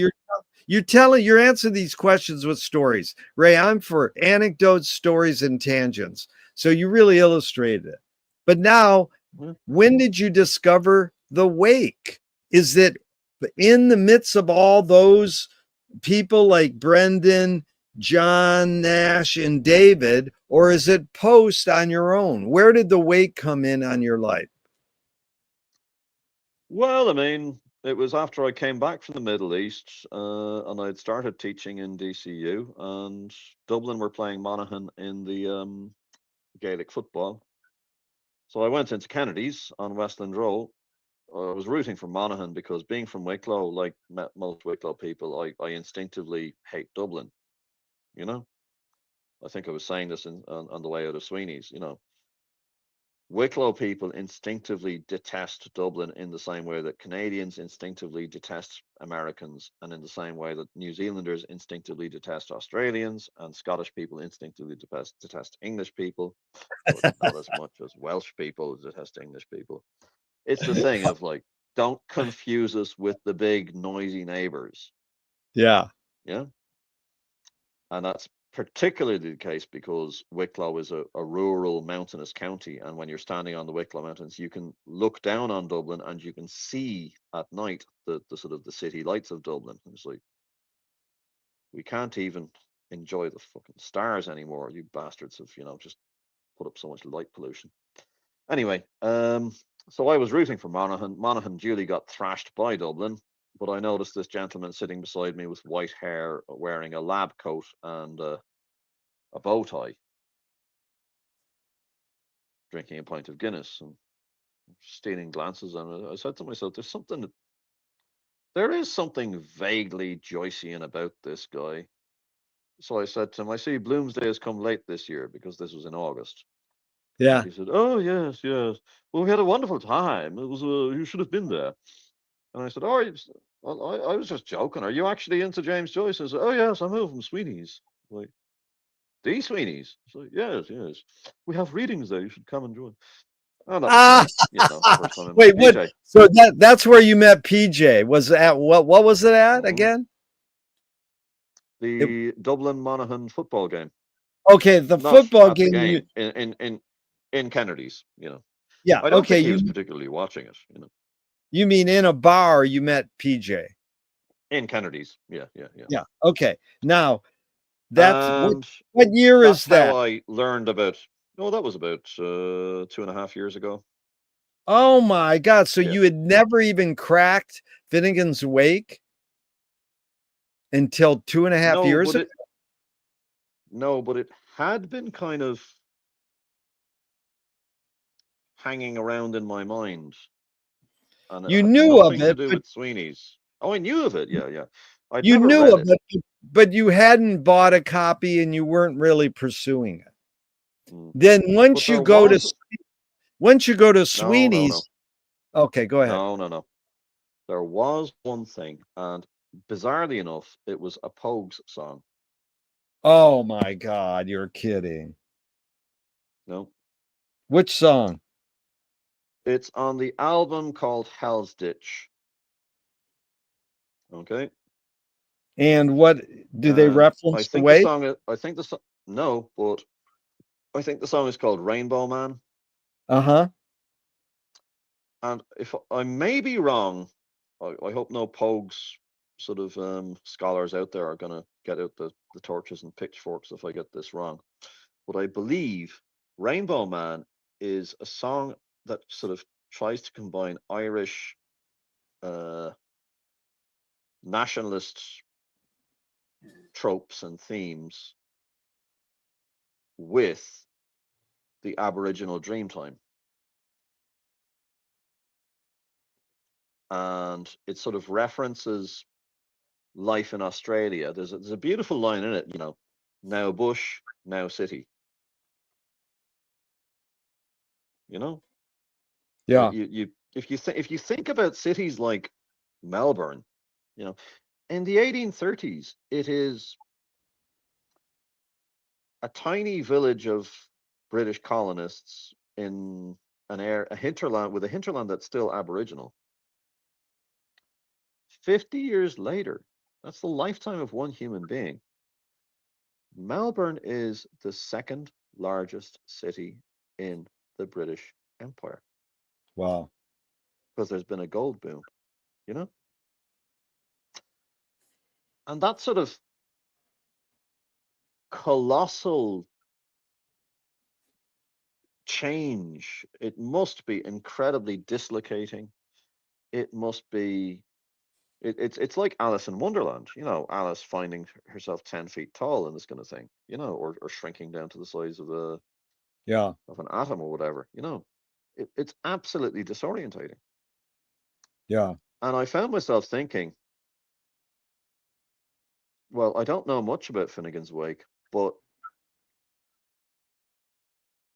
You're answering these questions with stories. Ray, I'm for anecdotes, stories, and tangents. So you really illustrated it. But now, yeah. when did you discover the wake? Is it in the midst of all those people like Brendan, John, Nash, and David, or is it post on your own? Where did the wake come in on your life? Well, I mean, it was after I came back from the Middle East, and I'd started teaching in DCU, and Dublin were playing Monaghan in the Gaelic football. So I went into Kennedy's on Westland Row. I was rooting for Monaghan because, being from Wicklow, like most Wicklow people, I instinctively hate Dublin. You know, I think I was saying this on the way out of Sweeney's. Wicklow people instinctively detest Dublin in the same way that Canadians instinctively detest Americans, and in the same way that New Zealanders instinctively detest Australians, and Scottish people instinctively detest English people, but not as much as Welsh people detest English people. It's the thing of like, don't confuse us with the big noisy neighbors. Yeah. Yeah. And that's particularly the case because Wicklow is a rural mountainous county. And when you're standing on the Wicklow Mountains, you can look down on Dublin and you can see at night the sort of the city lights of Dublin. And it's like, we can't even enjoy the fucking stars anymore. You bastards have, just put up so much light pollution. Anyway, so I was rooting for Monaghan. Monaghan duly got thrashed by Dublin. but I noticed this gentleman sitting beside me with white hair, wearing a lab coat and a bow tie, drinking a pint of Guinness and stealing glances. And I said to myself, there is something vaguely Joycean about this guy. So I said to him, I see Bloomsday has come late this year because this was in August. And Yeah. he said, "Oh yes, yes. Well, we had a wonderful time. It was you should have been there." And I said, "Oh, well, I was just joking. Are you actually into James Joyce?" I said, "Oh yes, I'm over from Sweeney's." Like, the Sweeney's? So yes, yes. We have readings there. You should come and join. Oh, that was Ah, fun. First time I met wait, what? PJ. So that's where you met PJ. Was at what was it at Mhm. again? It, The Dublin Monaghan football game. okay, the Not football at the game. game, in Kennedy's. Yeah, I don't okay, think he was particularly watching it. you mean in a bar you met PJ. In Kennedy's. Yeah, yeah, yeah. Yeah. Okay. Now that's And what year is that's how that? I learned about. Oh, that was about 2.5 years ago. Oh my God. So Yeah. you had never even cracked Finnegan's Wake until 2.5 No, years but ago? it no, but it had been kind of hanging around in my mind, and it You had knew of nothing to it, do but with Sweeney's. Oh, I knew of it. Yeah, yeah. I'd you never knew read of it. it, but you hadn't bought a copy and you weren't really pursuing it. Mm. Then But there was once you go to no, no, no, Sweeney's, okay, go ahead. no, no, no. There was one thing, and bizarrely enough, it was a Pogues song. Oh my God, you're kidding. No, Which song? it's on the album called Hell's Ditch. Okay. And what do they And I reference the think the way? song I think the song no, but I think the song is called Rainbow Man. Uh-huh. And if I may be wrong, I hope no Pogues sort of scholars out there are gonna get out the torches and pitchforks if I get this wrong. But I believe Rainbow Man is a song that sort of tries to combine Irish uh, nationalist tropes and themes with the Aboriginal Dreamtime. And it sort of references life in Australia. There's a beautiful line in it, now bush, now city. You know, Yeah. you if you think about cities like Melbourne, you know, in the 1830s, it is a tiny village of British colonists in a hinterland with a hinterland that's still Aboriginal. 50 years later, that's the lifetime of one human being. Melbourne is the second largest city in the British Empire Wow. because there's been a gold boom, you know? And that sort of colossal change, it must be incredibly dislocating. It must be it's like Alice in Wonderland, Alice finding herself 10 feet tall and this kind of thing, or shrinking down to the size Yeah. of an atom or whatever, it's absolutely disorientating. Yeah. And I found myself thinking, well, I don't know much about Finnegan's Wake, but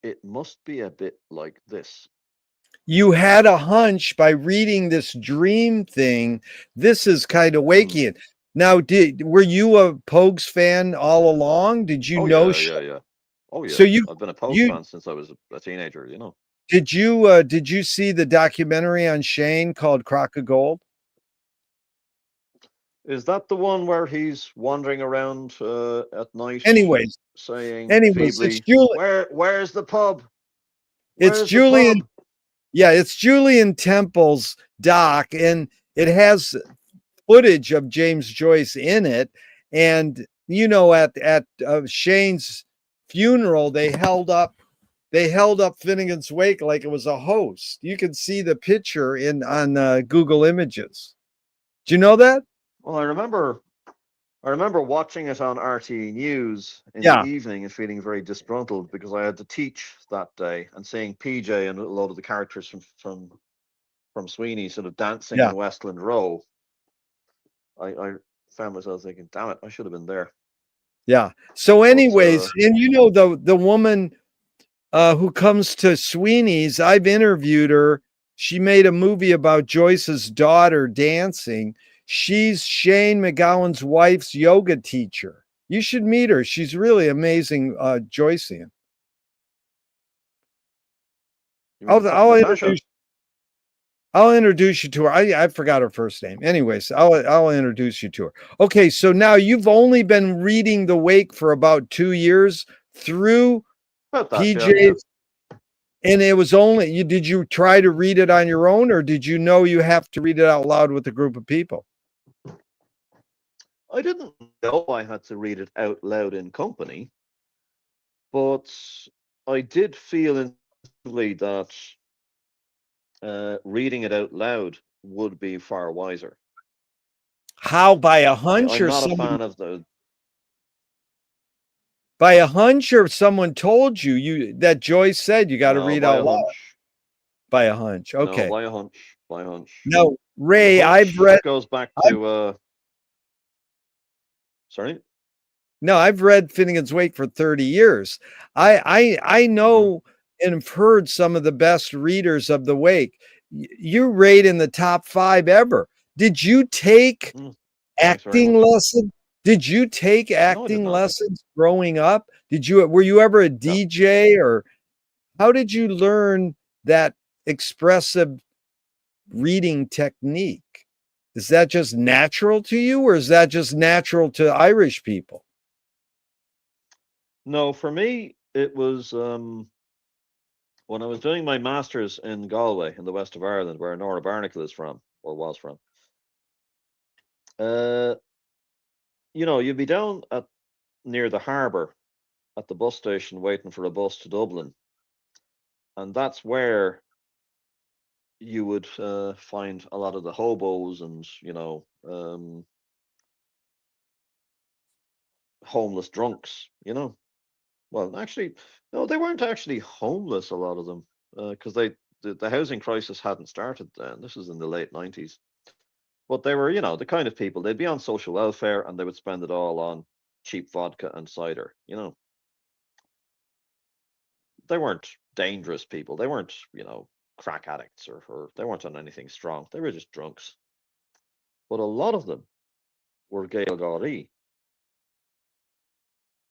it must be a bit like this. You had a hunch by reading this dream thing. This is kind of Mm. waking. Now, were you a Pogues fan all along? Did you Oh know? yeah, yeah, yeah. Oh So yeah. I've been a Pogues you fan since I was a teenager. did you see the documentary on Shane called Crock of Gold? Is that the one where he's wandering around at night Anyways, saying anyways, feebly, Where's the pub? It's Where's the Julian. pub?" Yeah, it's Julian Temple's doc, and it has footage of James Joyce in it. And at Shane's funeral, they held up Finnegan's Wake like it was a host. You can see the picture in on Google Images. Do you know that? Well, I remember watching it on RTE News in the Yeah, evening and feeling very disgruntled because I had to teach that day and seeing PJ and a lot of the characters from Sweeney sort of dancing yeah, in Westland Row. I found myself thinking, damn it, I should have been there. yeah. So, But anyways, and the woman who comes to Sweeney's, I've interviewed her. She made a movie about Joyce's daughter dancing. She's Shane McGowan's wife's yoga teacher. You should meet her. She's really amazing, Joycean. you mean I'll Natasha? introduce I'll introduce you to her. I forgot her first name. Anyways, I'll introduce you to her. Okay, so now you've only been reading The Wake for about 2 years through About that, yeah, yeah. PJ's, and it was only you. Did you try to read it on your own, or did you know you have to read it out loud with a group of people? I didn't know I had to read it out loud in company, but I did feel instinctively that reading it out loud would be far wiser. How by a hunch I'm or not a someone fan of the by a hunch or someone told you that Joyce said you got to no read by out a loud hunch. by a hunch. No, Okay. by a hunch, by a hunch. No, And the Ray, hunch goes back I've to sorry. No, I've read Finnegan's Wake for 30 years. I Hmm. know and have heard some of the best readers of the Wake. You rate in the top 5 ever. Did you take Mm, thanks very acting much. lessons? Did you take No, I did acting not. lessons growing up? Were you ever a No, DJ, or how did you learn that expressive reading technique? Is that just natural to you, or is that just natural to Irish people? no. For me, it was when I was doing my masters in Galway, in the west of Ireland, where Nora Barnacle is from or was from. Uh, you'd be down at near the harbour at the bus station waiting for a bus to Dublin, and that's where you would find a lot of the hobos and homeless drunks. Well, actually, no, they weren't actually homeless. A lot of them, because the housing crisis hadn't started then. This was in the late 90s. But they were, the kind of people, they'd be on social welfare and they would spend it all on cheap vodka and cider. They weren't dangerous people. They weren't, crack addicts or they weren't on anything strong. They were just drunks. But a lot of them were Gaelgari,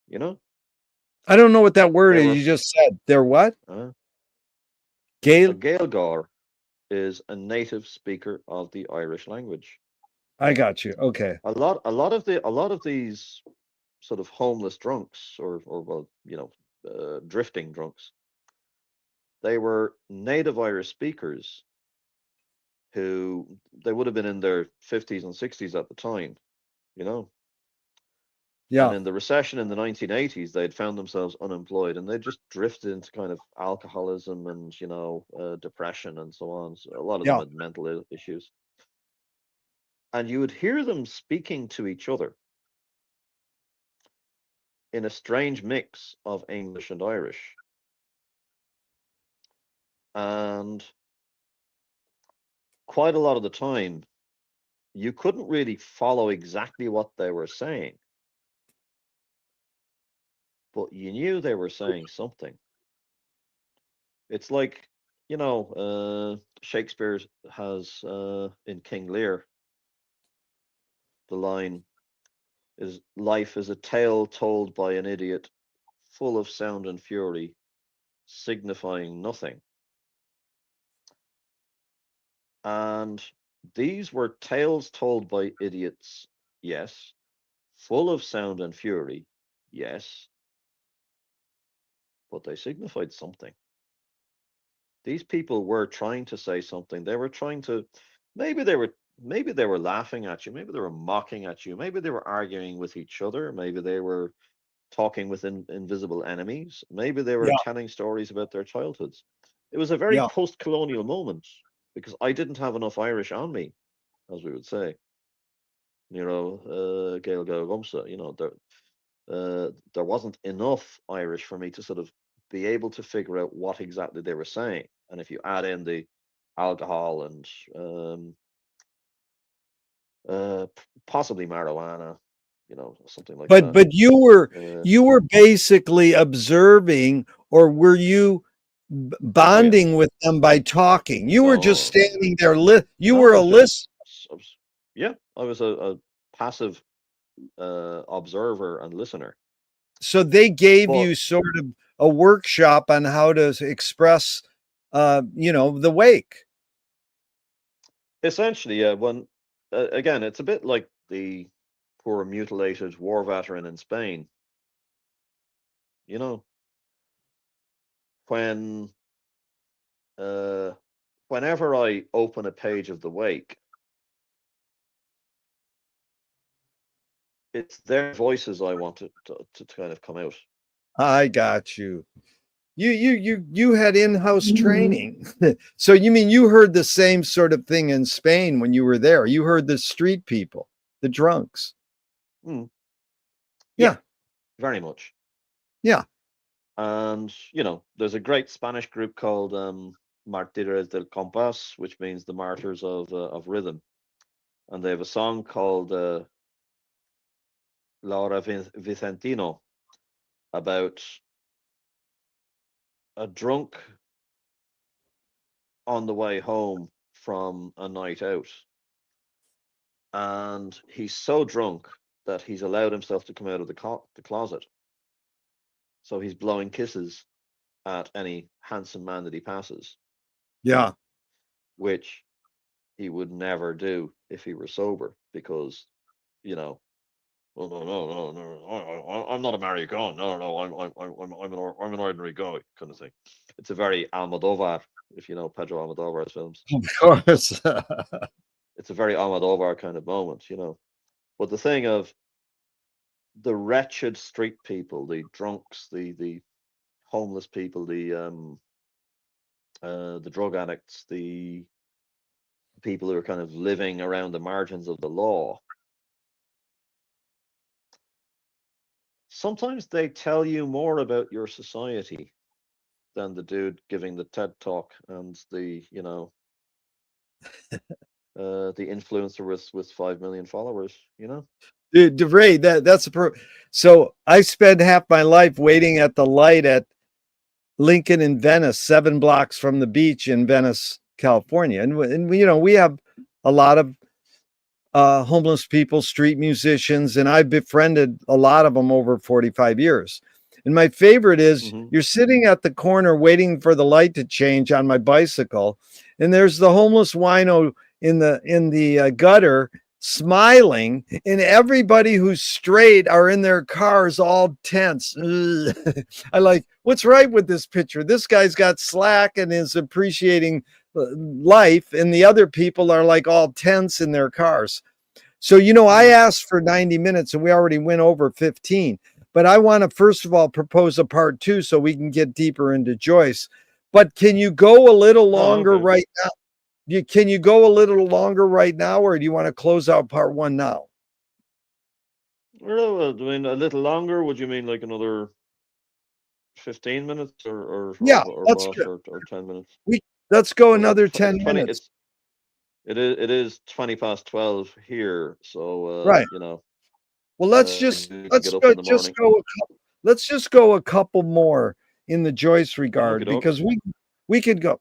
you know? I don't know what that word They is were, you just said. They're what? uh, a Gale? Gaelgar is a native speaker of the Irish language. I got you. Okay. A lot of these sort of homeless drunks or well, drifting drunks, they were native Irish speakers who they would have been in their 50s and 60s at the time, you know. And Yeah. in the recession in the 1980s, they'd found themselves unemployed and they just drifted into kind of alcoholism and, depression and so on. So a lot of them Yeah. had mental issues. And you would hear them speaking to each other in a strange mix of English and Irish. And quite a lot of the time, you couldn't really follow exactly what they were saying, but you knew they were saying something. It's like, Shakespeare has in King Lear the line is life is a tale told by an idiot, full of sound and fury, signifying nothing. And these were tales told by idiots, yes, full of sound and fury, yes, but they signified something. These people were trying to say something. They were trying to, maybe they were, maybe they were laughing at you, maybe they were mocking at you, maybe they were arguing with each other, maybe they were talking with invisible enemies, maybe they were Yeah. telling stories about their childhoods. It was a very Yeah. post-colonial moment because I didn't have enough Irish on me, as we would say. Gael Gumsa. There wasn't enough Irish for me to sort of be able to figure out what exactly they were saying. And if you add in the alcohol and possibly marijuana, something like But that. you were Uh, basically observing, or were you oh yeah, bonding with them by talking? You were just no, standing there. You no, were I a was just, list. yeah, I was a passive observer and listener. So they gave But you sort of a workshop on how to express, the wake. essentially, yeah, when again, it's a bit like the poor mutilated war veteran in Spain. You know, when uh, whenever I open a page of the wake, it's their voices I want to kind of come out. I got you. You had in-house training. So you mean you heard the same sort of thing in Spain when you were there? You heard the street people, the drunks. Mm, yeah, Yeah, very much. yeah. And there's a great Spanish group called Martires del Compás, which means the martyrs of rhythm, and they have a song called Laura Vicentino about a drunk on the way home from a night out, and he's so drunk that he's allowed himself to come out of the closet, so he's blowing kisses at any handsome man that he passes, Yeah. which he would never do if he were sober, because you know well, no, no, no, no, I'm not American. No, no, I'm an ordinary guy, kind of thing. It's a very Almodovar, if you know Pedro Almodovar's films. Of course. It's a very Almodovar kind of moment, But the thing of the wretched street people, the drunks, the homeless people, the drug addicts, the people who are kind of living around the margins of the law, sometimes they tell you more about your society than the dude giving the TED talk and the influencer with 5 million followers. Dude, DeVray, that's so I spent half my life waiting at the light at Lincoln in Venice, 7 blocks from the beach in Venice, California. And we have a lot of homeless people, street musicians, and I've befriended a lot of them over 45 years. And my favorite is Hmm. you're sitting at the corner waiting for the light to change on my bicycle, and there's the homeless wino in the gutter smiling, and everybody who's straight are in their cars all tense. I like, what's right with this picture? This guy's got slack and is appreciating life, and the other people are like all tense in their cars. So, I Hmm. asked for 90 minutes and we already went over 15. But I want to first of all propose a part two so we can get deeper into Joyce. But can you go a little Oh, longer okay. right now? Can you go a little longer right now, or do you want to close out part one now? Well, I mean, a little longer. Would you mean like another 15 minutes, Yeah, or let's what, go. or 10 minutes? We let's go Well, another it's 10 20. minutes. It is 20 past 12 here, so Right. Well, let's you just can get let's up in go the just morning. go a couple, let's just go a couple more in the Joyce Okay, regard, doke. because we could go.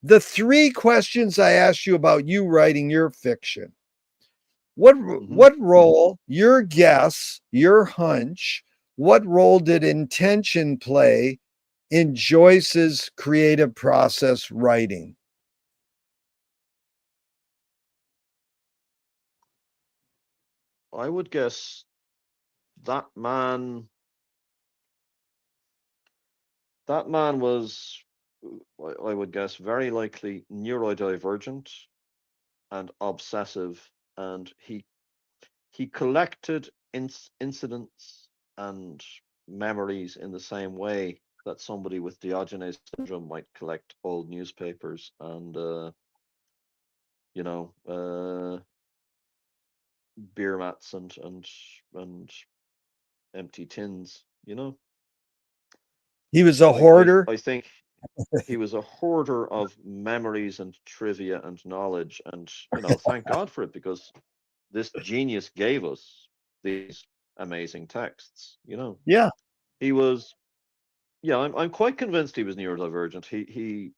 The three questions I asked you about you writing your fiction. What Hmm. what role, your guess, your hunch, what role did intention play in Joyce's creative process writing? I would guess that man. That man was, I would guess, very likely neurodivergent and obsessive, and he collected incidents and memories in the same way that somebody with Diogenes syndrome might collect old newspapers and you know uh, beer mats and empty tins. You know, He was a I hoarder. I think he was a hoarder of memories and trivia and knowledge, and thank God for it, because this genius gave us these amazing texts. Yeah, He was, yeah, I'm quite convinced he was neurodivergent. He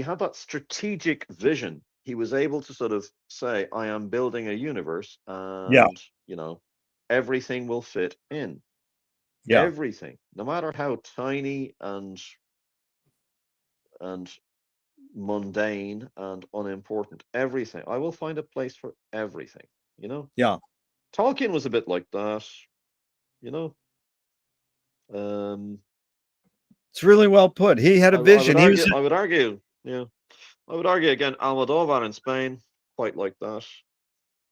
had that strategic vision. He was able to sort of say, I am building a universe, yeah, and everything will fit in. yeah, Everything, no matter how tiny and mundane and unimportant, everything. I will find a place for everything, you know? yeah. Tolkien was a bit like that, you know? Um, It's really well put. He had a I would vision. He was, argue, I would argue, yeah, I would argue again, Almodovar in Spain, quite like that.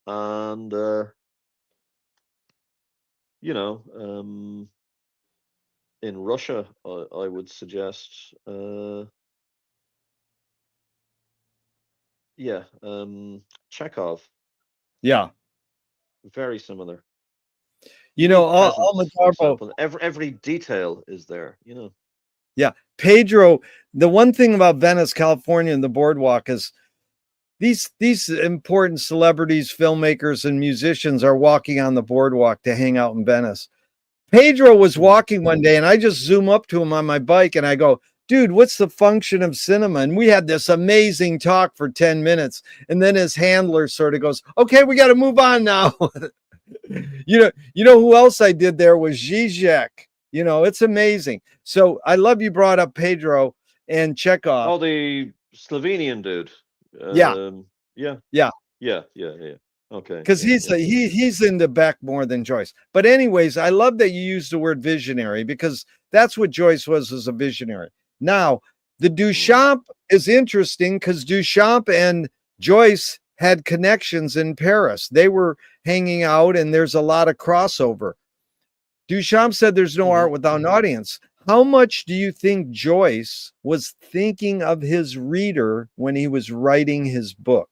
And, you know, um, in Russia, I would suggest, yeah, Chekhov, yeah. very similar. You You know, meet peasants, for Almodovar. example. Every detail is there. Yeah, Pedro. The one thing about Venice, California, and the boardwalk is these important celebrities, filmmakers, and musicians are walking on the boardwalk to hang out in Venice. Pedro was Hmm. walking one day, and I just zoom up to him on my bike, and I go, "Dude, what's the function of cinema?" And we had this amazing talk for 10 minutes, and then his handler sort of goes, "Okay, we got to move on now." Who else I did there was Zizek. It's amazing. So I love you brought up Pedro and Chekhov. Oh, the Slovenian dude. Yeah, Yeah, yeah, yeah. Okay, because yeah, he's yeah. he's into Beck more than Joyce. But anyways, I love that you used the word visionary because that's what Joyce was as a visionary. Now, the Mm. Duchamp is interesting because Duchamp and Joyce had connections in Paris. They were hanging out, and there's a lot of crossover. Duchamp said there's no Hmm. art without an audience. How much do you think Joyce was thinking of his reader when he was writing his book,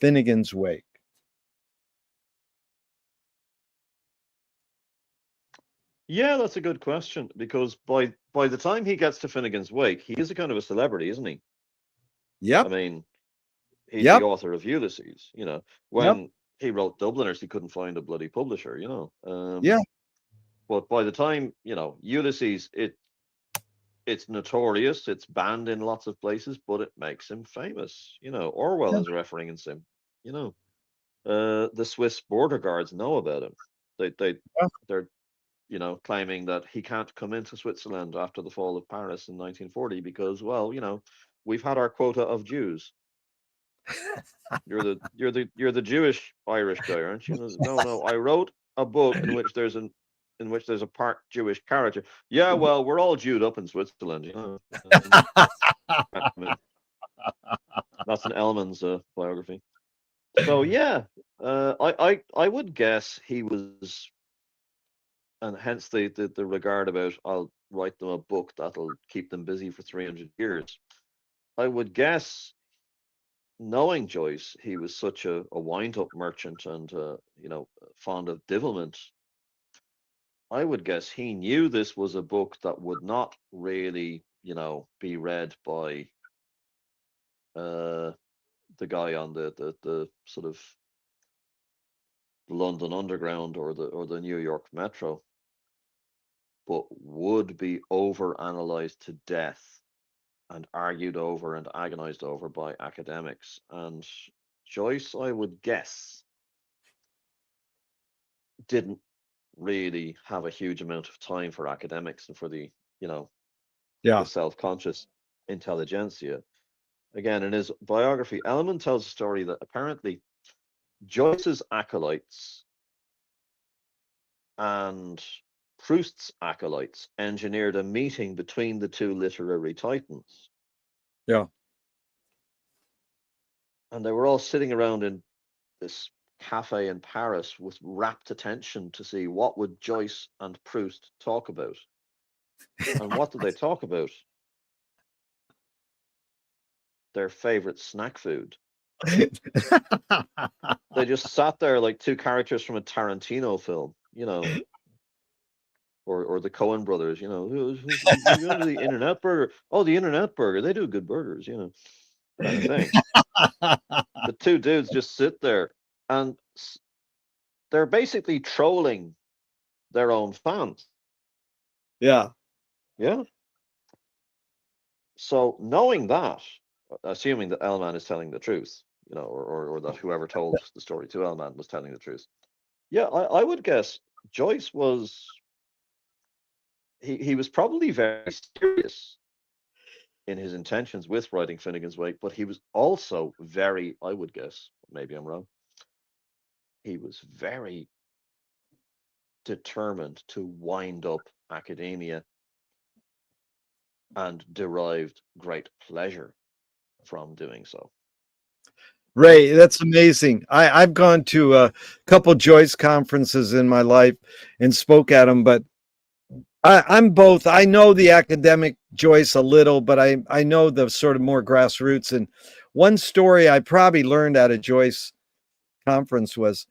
Finnegan's Wake? Yeah, that's a good question, because by the time he gets to Finnegan's Wake, he is a kind of a celebrity, isn't he? I Yep, mean, he's the yep, author of Ulysses. yep, When he wrote Dubliners, he couldn't find a bloody publisher. yeah, But by the time Ulysses, it's notorious, it's banned in lots of places, but it makes him famous. Orwell yeah, is referencing him. You know, the Swiss border guards know about him. They're claiming that he can't come into Switzerland after the fall of Paris in 1940 because, well, we've had our quota of Jews. You're the Jewish Irish guy, aren't you? No, no. I wrote a book in which there's a part Jewish character. Yeah, well, we're all Jewed up in Switzerland. Can't come in. That's an Ellman's biography. So yeah, I would guess he was, and hence the regard about, I'll write them a book that'll keep them busy for 300 years. I would guess, knowing Joyce, he was such a wind-up merchant and fond of divilment. I would guess he knew this was a book that would not really, be read by uh, the guy on the sort of London Underground or the New York Metro, but would be over analyzed to death and argued over and agonized over by academics. And Joyce, I would guess, didn't really have a huge amount of time for academics and for you know, the yeah, self-conscious intelligentsia. Again, in his biography, Ellman tells a story that apparently Joyce's acolytes and Proust's acolytes engineered a meeting between the two literary titans. yeah. And they were all sitting around in this cafe in Paris with rapt attention to see what would Joyce and Proust talk about. And what did they talk about? Their favorite snack food. They just sat there like two characters from a Tarantino film, or the Coen brothers, we're going to the Internet Burger. Oh, the Internet Burger, they do good burgers, kind of thing. The two dudes just sit there and they're basically trolling their own fans. Yeah. Yeah. So knowing that, assuming that Elman is telling the truth, or that whoever told the story to Elman was telling the truth. Yeah, I would guess Joyce was he was probably very serious in his intentions with writing Finnegan's Wake, but he was also very, I would guess, maybe I'm wrong, he was very determined to wind up academia and derived great pleasure from doing so. Ray, that's amazing. I've gone to a couple Joyce conferences in my life and spoke at them, but I'm both. I know the academic Joyce a little, but I know the sort of more grassroots. And one story I probably learned at a Joyce conference was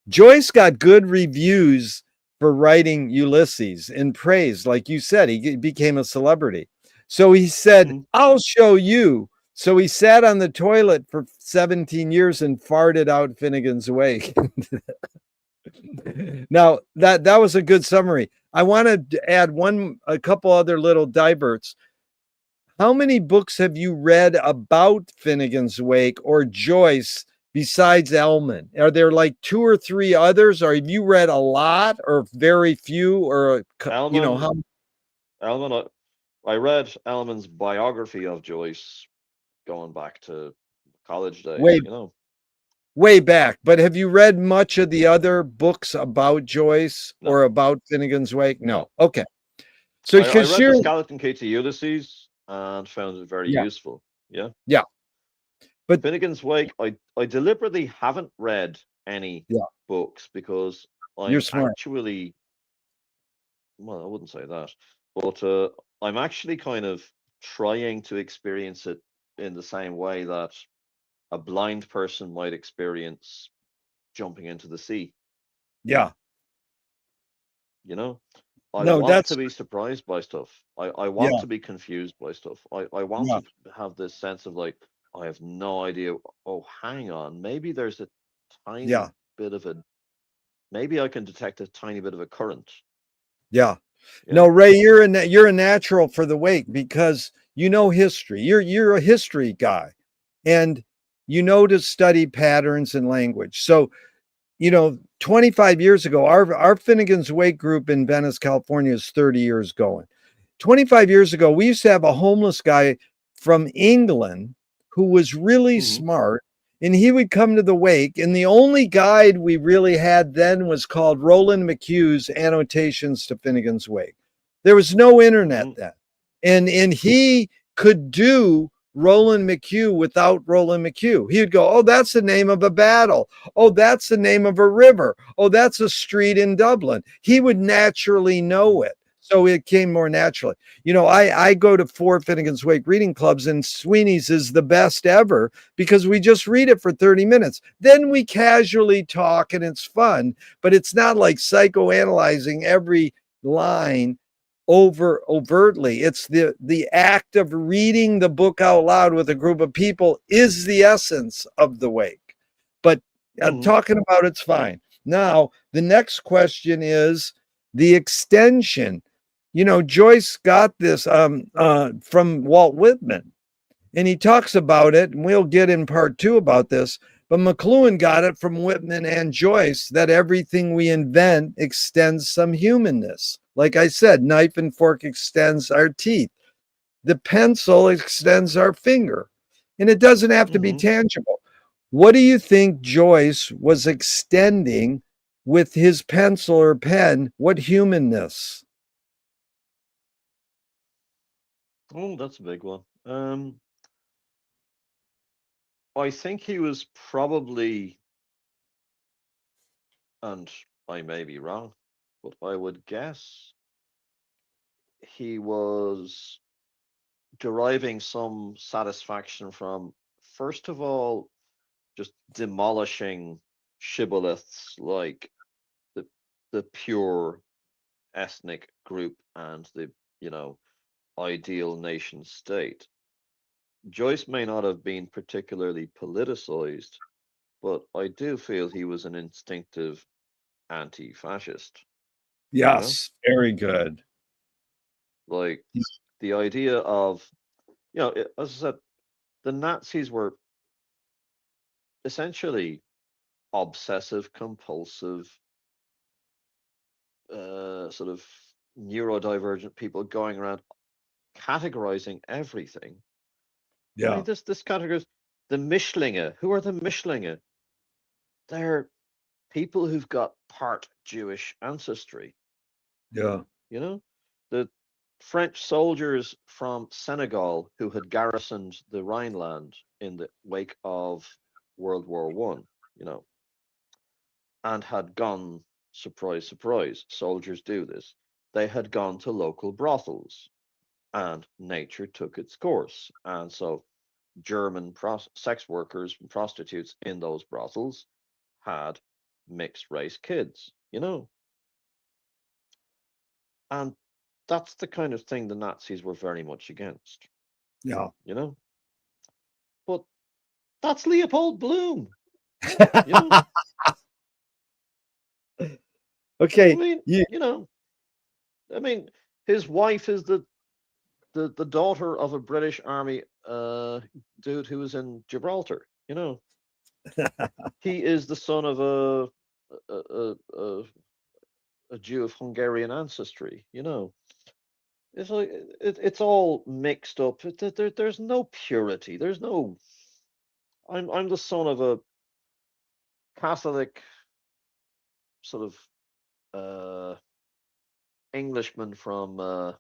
Joyce got good reviews for writing Ulysses and praise. Like you said, he became a celebrity. So he said, Mhm. I'll show you. So he sat on the toilet for 17 years and farted out Finnegan's Wake. Now that was a good summary. I want to add a couple other little diverts. How many books have you read about Finnegan's Wake or Joyce besides Elman? Are there like two or three others, or have you read a lot, or very few, or Elman, how Elman, I read Elman's biography of Joyce going back to college days, way way back? But have you read much of the other books about Joyce No, or about Finnegan's Wake? no. No. Okay. So I because read The you're Skeleton Key to Ulysses and found it very yeah useful. Yeah. yeah, but Finnegan's Wake, I deliberately haven't read any yeah, books because you're I'm smart. actually, well, I wouldn't say that, but I'm actually kind of trying to experience it in the same way that a blind person might experience jumping into the sea. Yeah. You know, I No, want to that's be surprised by stuff. I want yeah to be confused by stuff. I want yeah to have this sense of like, I have no idea. Oh, hang on. Maybe there's a tiny yeah bit of a, maybe I can detect a tiny bit of a current. yeah. Yeah. No, Ray, you're a natural for the wake because you know history. You're a history guy, and you know to study patterns and language. So 25 years ago, our Finnegan's Wake group in Venice, California is 30 years going. 25 years ago, we used to have a homeless guy from England who was really Hmm. smart, and he would come to the wake. And the only guide we really had then was called Roland McHugh's Annotations to Finnegan's Wake. There was no internet Hmm. then. And he could do Roland McHugh without Roland McHugh. He would go, oh, that's the name of a battle. Oh, that's the name of a river. Oh, that's a street in Dublin. He would naturally know it. So it came more naturally. I go to 4 Finnegan's Wake reading clubs, and Sweeney's is the best ever because we just read it for 30 minutes. Then we casually talk and it's fun, but it's not like psychoanalyzing every line over overtly. It's the act of reading the book out loud with a group of people is the essence of the wake. But Hmm. talking about it's fine. Now, the next question is the extension. Joyce got this from Walt Whitman, and he talks about it, and we'll get in part two about this. But McLuhan got it from Whitman and Joyce that everything we invent extends some humanness. Like I said, knife and fork extends our teeth. The pencil extends our finger, and it doesn't have to be Hmm. tangible. What do you think Joyce was extending with his pencil or pen? What humanness? Oh, that's a big one. I think he was probably, and I may be wrong, but I would guess he was deriving some satisfaction from, first of all, just demolishing shibboleths like the pure ethnic group and the, ideal nation state. Joyce may not have been particularly politicized, but I do feel he was an instinctive anti-fascist, you know? Yes, very good. Like the idea of, as I said, the Nazis were essentially obsessive compulsive, sort of neurodivergent people going around categorizing everything. I Yeah, mean, this categories the Mischlinge. Who are the Mischlinge? They're people who've got part Jewish ancestry. yeah, You know, the French soldiers from Senegal who had garrisoned the Rhineland in the wake of World War One. You know, and had gone, surprise, surprise, soldiers do this. They had gone to local brothels, and nature took its course. And so German sex workers and prostitutes in those brothels had mixed race kids, and that's the kind of thing the Nazis were very much against, yeah. you know. But that's Leopold Bloom, you know. I Okay, mean, you, you know, I mean, his wife is the daughter of a British Army dude who was in Gibraltar. He is the son of a a, a, a Jew of Hungarian ancestry. It's like it's all mixed up. There's no purity. There's no. I'm the son of a Catholic sort of Englishman from the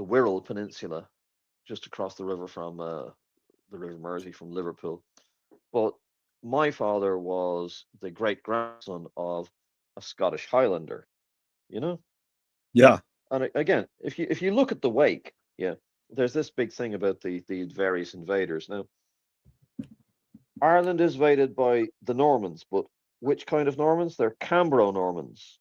Wirral Peninsula, just across the river from the River Mersey from Liverpool. But my father was the great grandson of a Scottish Highlander, you know? yeah, And again, if you look at the wake, yeah, there's this big thing about the various invaders. Now, Ireland is invaded by the Normans, but which kind of Normans? They're Cambro Normans,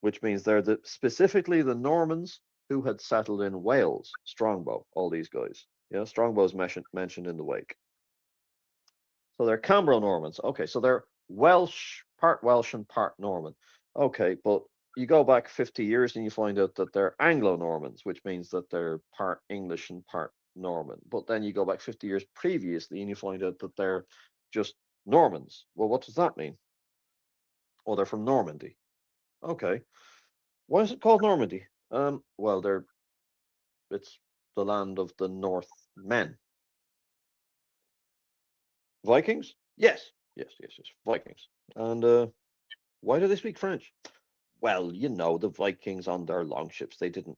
which means they're specifically the Normans who had settled in Wales, Strongbow, all these guys. Strongbow's mentioned in the wake. So they're Cambro Normans. Okay, so they're Welsh and part Norman. Okay, but you go back 50 years and you find out that they're Anglo Normans, which means that they're part English and part Norman. But then you go back 50 years previously and you find out that they're just Normans. Well, what does that mean? Oh, they're from Normandy. Okay. Why is it called Normandy? Well, it's the land of the Northmen. Vikings? Yes. Yes, yes, yes. Vikings. And why do they speak French? Well, the Vikings on their longships, they didn't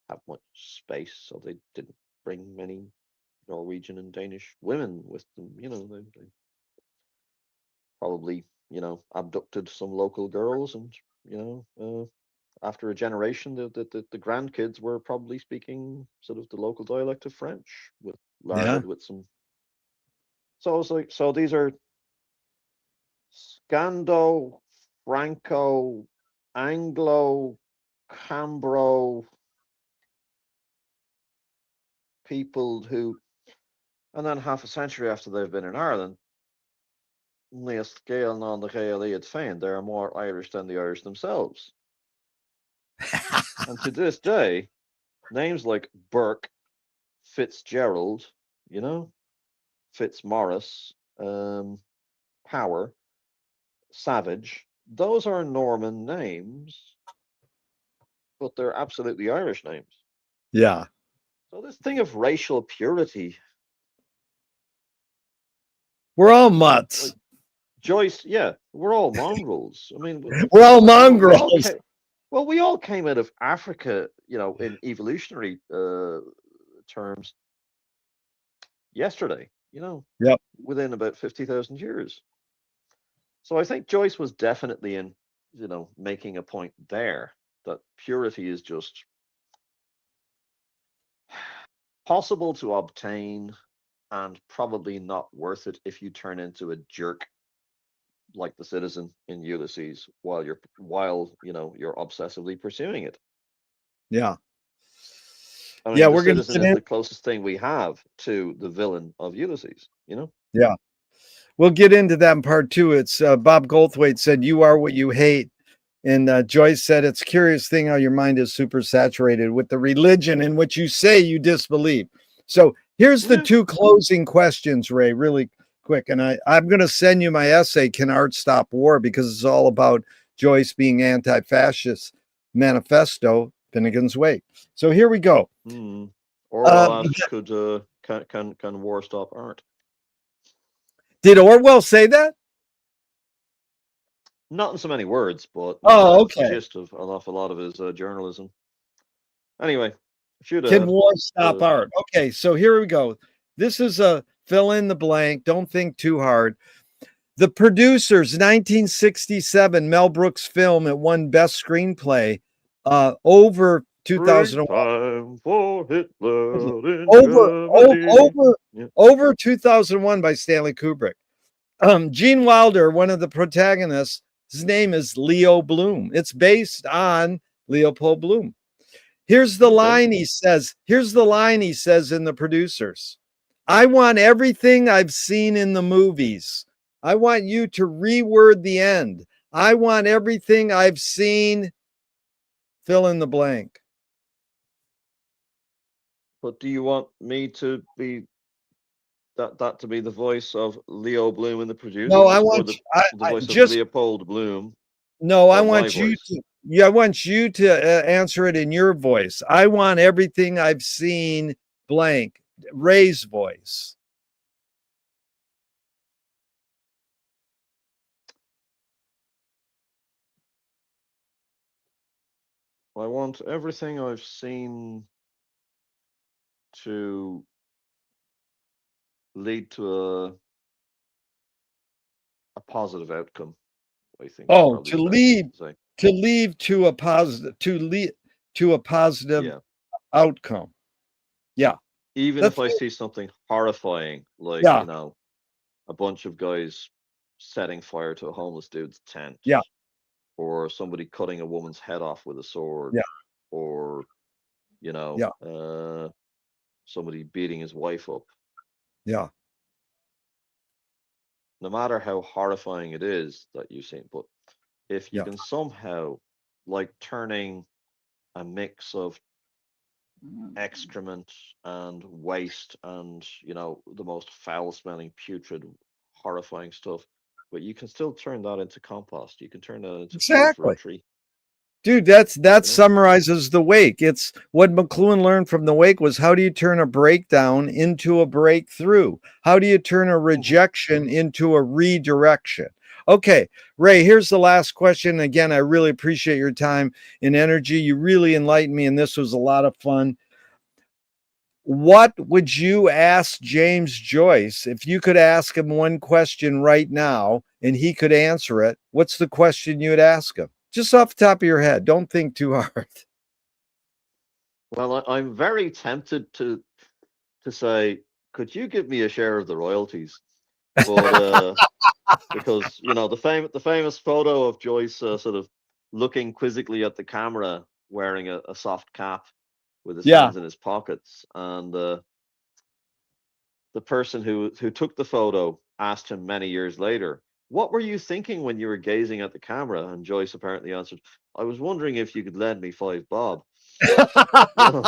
have much space, so they didn't bring many Norwegian and Danish women with them. They probably, abducted some local girls, and after a generation, the grandkids were probably speaking sort of the local dialect of French, yeah, larded with some. So it's like, so these are Scando, Franco, Anglo, Cambro people who, and then half a century after they've been in Ireland, níl scéal ná na Gael iad féin, they're more Irish than the Irish themselves. And to this day, names like Burke, Fitzgerald, Fitzmaurice, Power, Savage, those are Norman names, but they're absolutely Irish names. yeah. So this thing of racial purity, We're all mutts. like Joyce, yeah, we're all mongrels. I mean, We're all we all mongrels. came. Well, we all came out of Africa, in evolutionary terms yesterday. Yep. Within about 50,000 years. So I think Joyce was definitely in, making a point there that purity is just possible to obtain, and probably not worth it if you turn into a jerk like the citizen in Ulysses while you're obsessively pursuing it. Yeah. I Yeah, mean, the we're gonna citizen get is in. the closest thing we have to the villain of Ulysses, you know? Yeah. We'll get into that in part two. It's Bob Goldthwait said, "You are what you hate." And Joyce said, "It's a curious thing how your mind is super saturated with the religion in which you say you disbelieve." So here's the Yeah. two closing questions, Ray, really quick. And I'm going to send you my essay, Can Art Stop War? Because it's all about Joyce being anti-fascist manifesto, Finnegan's Wake. So here we go. Orwell asks, can war stop art? Did Orwell say that? Not in so many words, but Oh, that's the okay. gist of an awful lot of his journalism. Anyway, shoot Can ahead. war stop art? Okay, so here we go. This is a fill in the blank. Don't think too hard. The Producers, 1967, Mel Brooks film. It won Best Screenplay over Bring 2001. time for Hitler in Over, Germany. over, Yeah. over 2001 by Stanley Kubrick. Gene Wilder, one of the protagonists, his name is Leo Bloom. It's based on Leopold Bloom. Here's the Okay. line he says. Here's the line he says in The Producers. I want everything I've seen in the movies. I want you to reword the end. I want everything I've seen, fill in the blank. But do you want me to be that to be the voice of Leo Bloom in The No, I Producers, or want the you, the I voice of just Leopold Bloom, no, I or my want you voice? to yeah, I want you to answer it in your voice. I want everything I've seen blank. Ray's voice. I want everything I've seen to lead to a positive outcome. I think is Oh, probably the best thing to say. to leave to a positive to a positive Yeah. outcome. Yeah. Even if That's I see something horrifying, like, yeah. a bunch of guys setting fire to a homeless dude's tent, Yeah. or somebody cutting a woman's head off with a sword, Yeah. or, you know, Yeah. uh, somebody beating his wife up. Yeah. No matter how horrifying it is that you've seen, but if you Yeah. can somehow, like, turning a mix of excrement and waste and the most foul smelling putrid horrifying stuff, but you can still turn that into compost, you can turn that into food for a Exactly. tree. Dude, that you know summarizes the wake. It's what McLuhan learned from the wake was how do you turn a breakdown into a breakthrough? How do you turn a hmm rejection into a redirection? Okay, Ray, here's the last question. Again, I really appreciate your time and energy. You really enlightened me, and this was a lot of fun. What would you ask James Joyce if you could ask him one question right now and he could answer it? What's the question you'd ask him? Just off the top of your head. Don't think too hard. well, I'm very tempted to say, could you give me a share of the royalties, but because the famous photo of Joyce sort of looking quizzically at the camera, wearing a soft cap with his Yeah. hands in his pockets, and the person who took the photo asked him many years later, "What were you thinking when you were gazing at the camera?" And Joyce apparently answered, "I was wondering if you could lend me 5 bob." You know,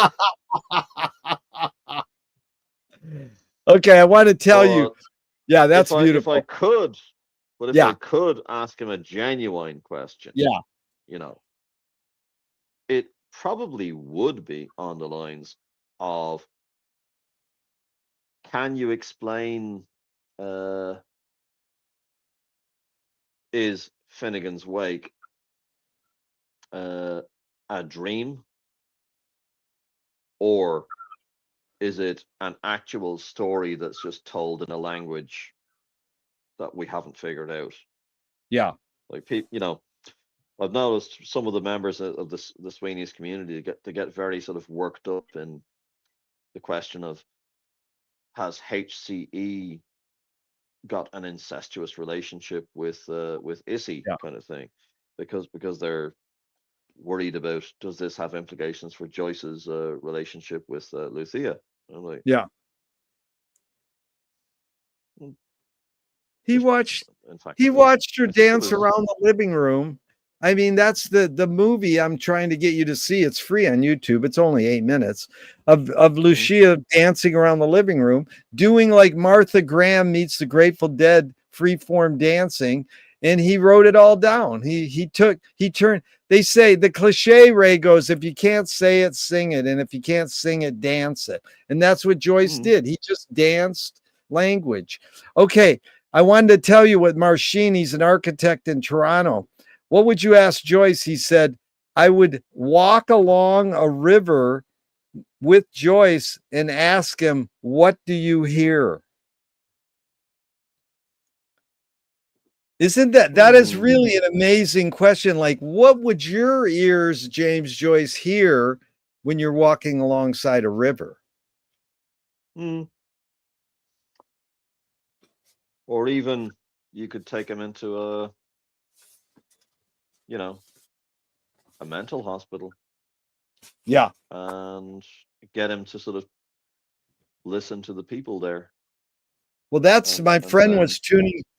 Okay, I want to tell you. but Yeah, if that's I if I beautiful. could, but if I Yeah. could ask him a genuine question, Yeah. you know, it probably would be on the lines of, can you explain, uh, is Finnegan's Wake uh, a dream, or is it an actual story that's just told in a language that we haven't figured out? Yeah. Like, I've noticed some of the members of the Sweeney's community get very sort of worked up in the question of, has HCE got an incestuous relationship with Issy Yeah. kind of thing, because they're worried about, does this have implications for Joyce's relationship with Lucia? I'm like, Yeah. "Mm, He just watched in fact, he watched her I think it dance was. around the living room. I mean, that's the movie I'm trying to get you to see. It's free on YouTube. It's only 8 minutes of Mm, Lucia dancing around the living room, doing like Martha Graham meets the Grateful Dead freeform dancing. And he wrote it all down. He turned. They say the cliche, Ray, goes, if you can't say it, sing it, and if you can't sing it, dance it. And that's what Joyce mm, did. He just danced language. Okay, I wanted to tell you what Marcin, he's an architect in Toronto. What would you ask Joyce? He said, I would walk along a river with Joyce and ask him, what do you hear? Isn't that is mm, really an amazing question? Like, what would your ears, James Joyce, hear when you're walking alongside a river? mm. Or even you could take him into you know, a mental hospital Yeah. and get him to sort of listen to the people there, Well, that's and then,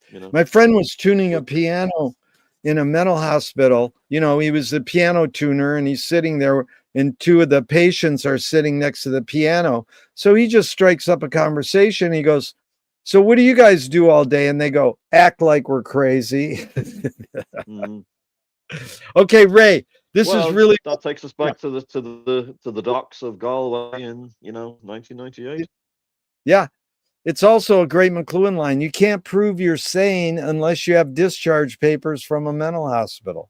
you know, my friend was tuning a would. piano in a mental hospital. You know, he was a piano tuner and he's sitting there and two of the patients are sitting next to the piano. So he just strikes up a conversation. He goes, so what do you guys do all day? And they go, act like we're crazy. Mm. Okay, Ray, this is Well, really, that takes us yeah, back to the docks of Galway in 1998. yeah. It's also a great McLuhan line. You can't prove you're sane unless you have discharge papers from a mental hospital.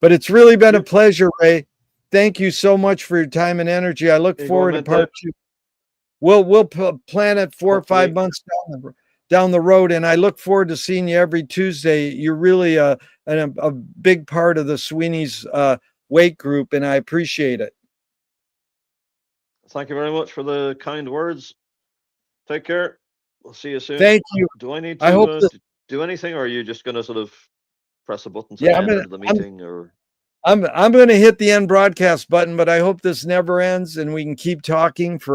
But it's really been a Yep. pleasure, Ray. Thank you so much for your time and energy. I look forward to Igualmente, part two. We'll plan it 4 or 5 hopefully. months down the road, and I look forward to seeing you every Tuesday. You're really a big part of the Sweeney's weight group, and I appreciate it. Thank you very much for the kind words. Take care. We'll see you soon. Thank you. Do I need I to hope that do anything, or are you just going to sort of press a button to yeah, end the I'm meeting, or? I'm going to hit the end broadcast button, but I hope this never ends and we can keep talking for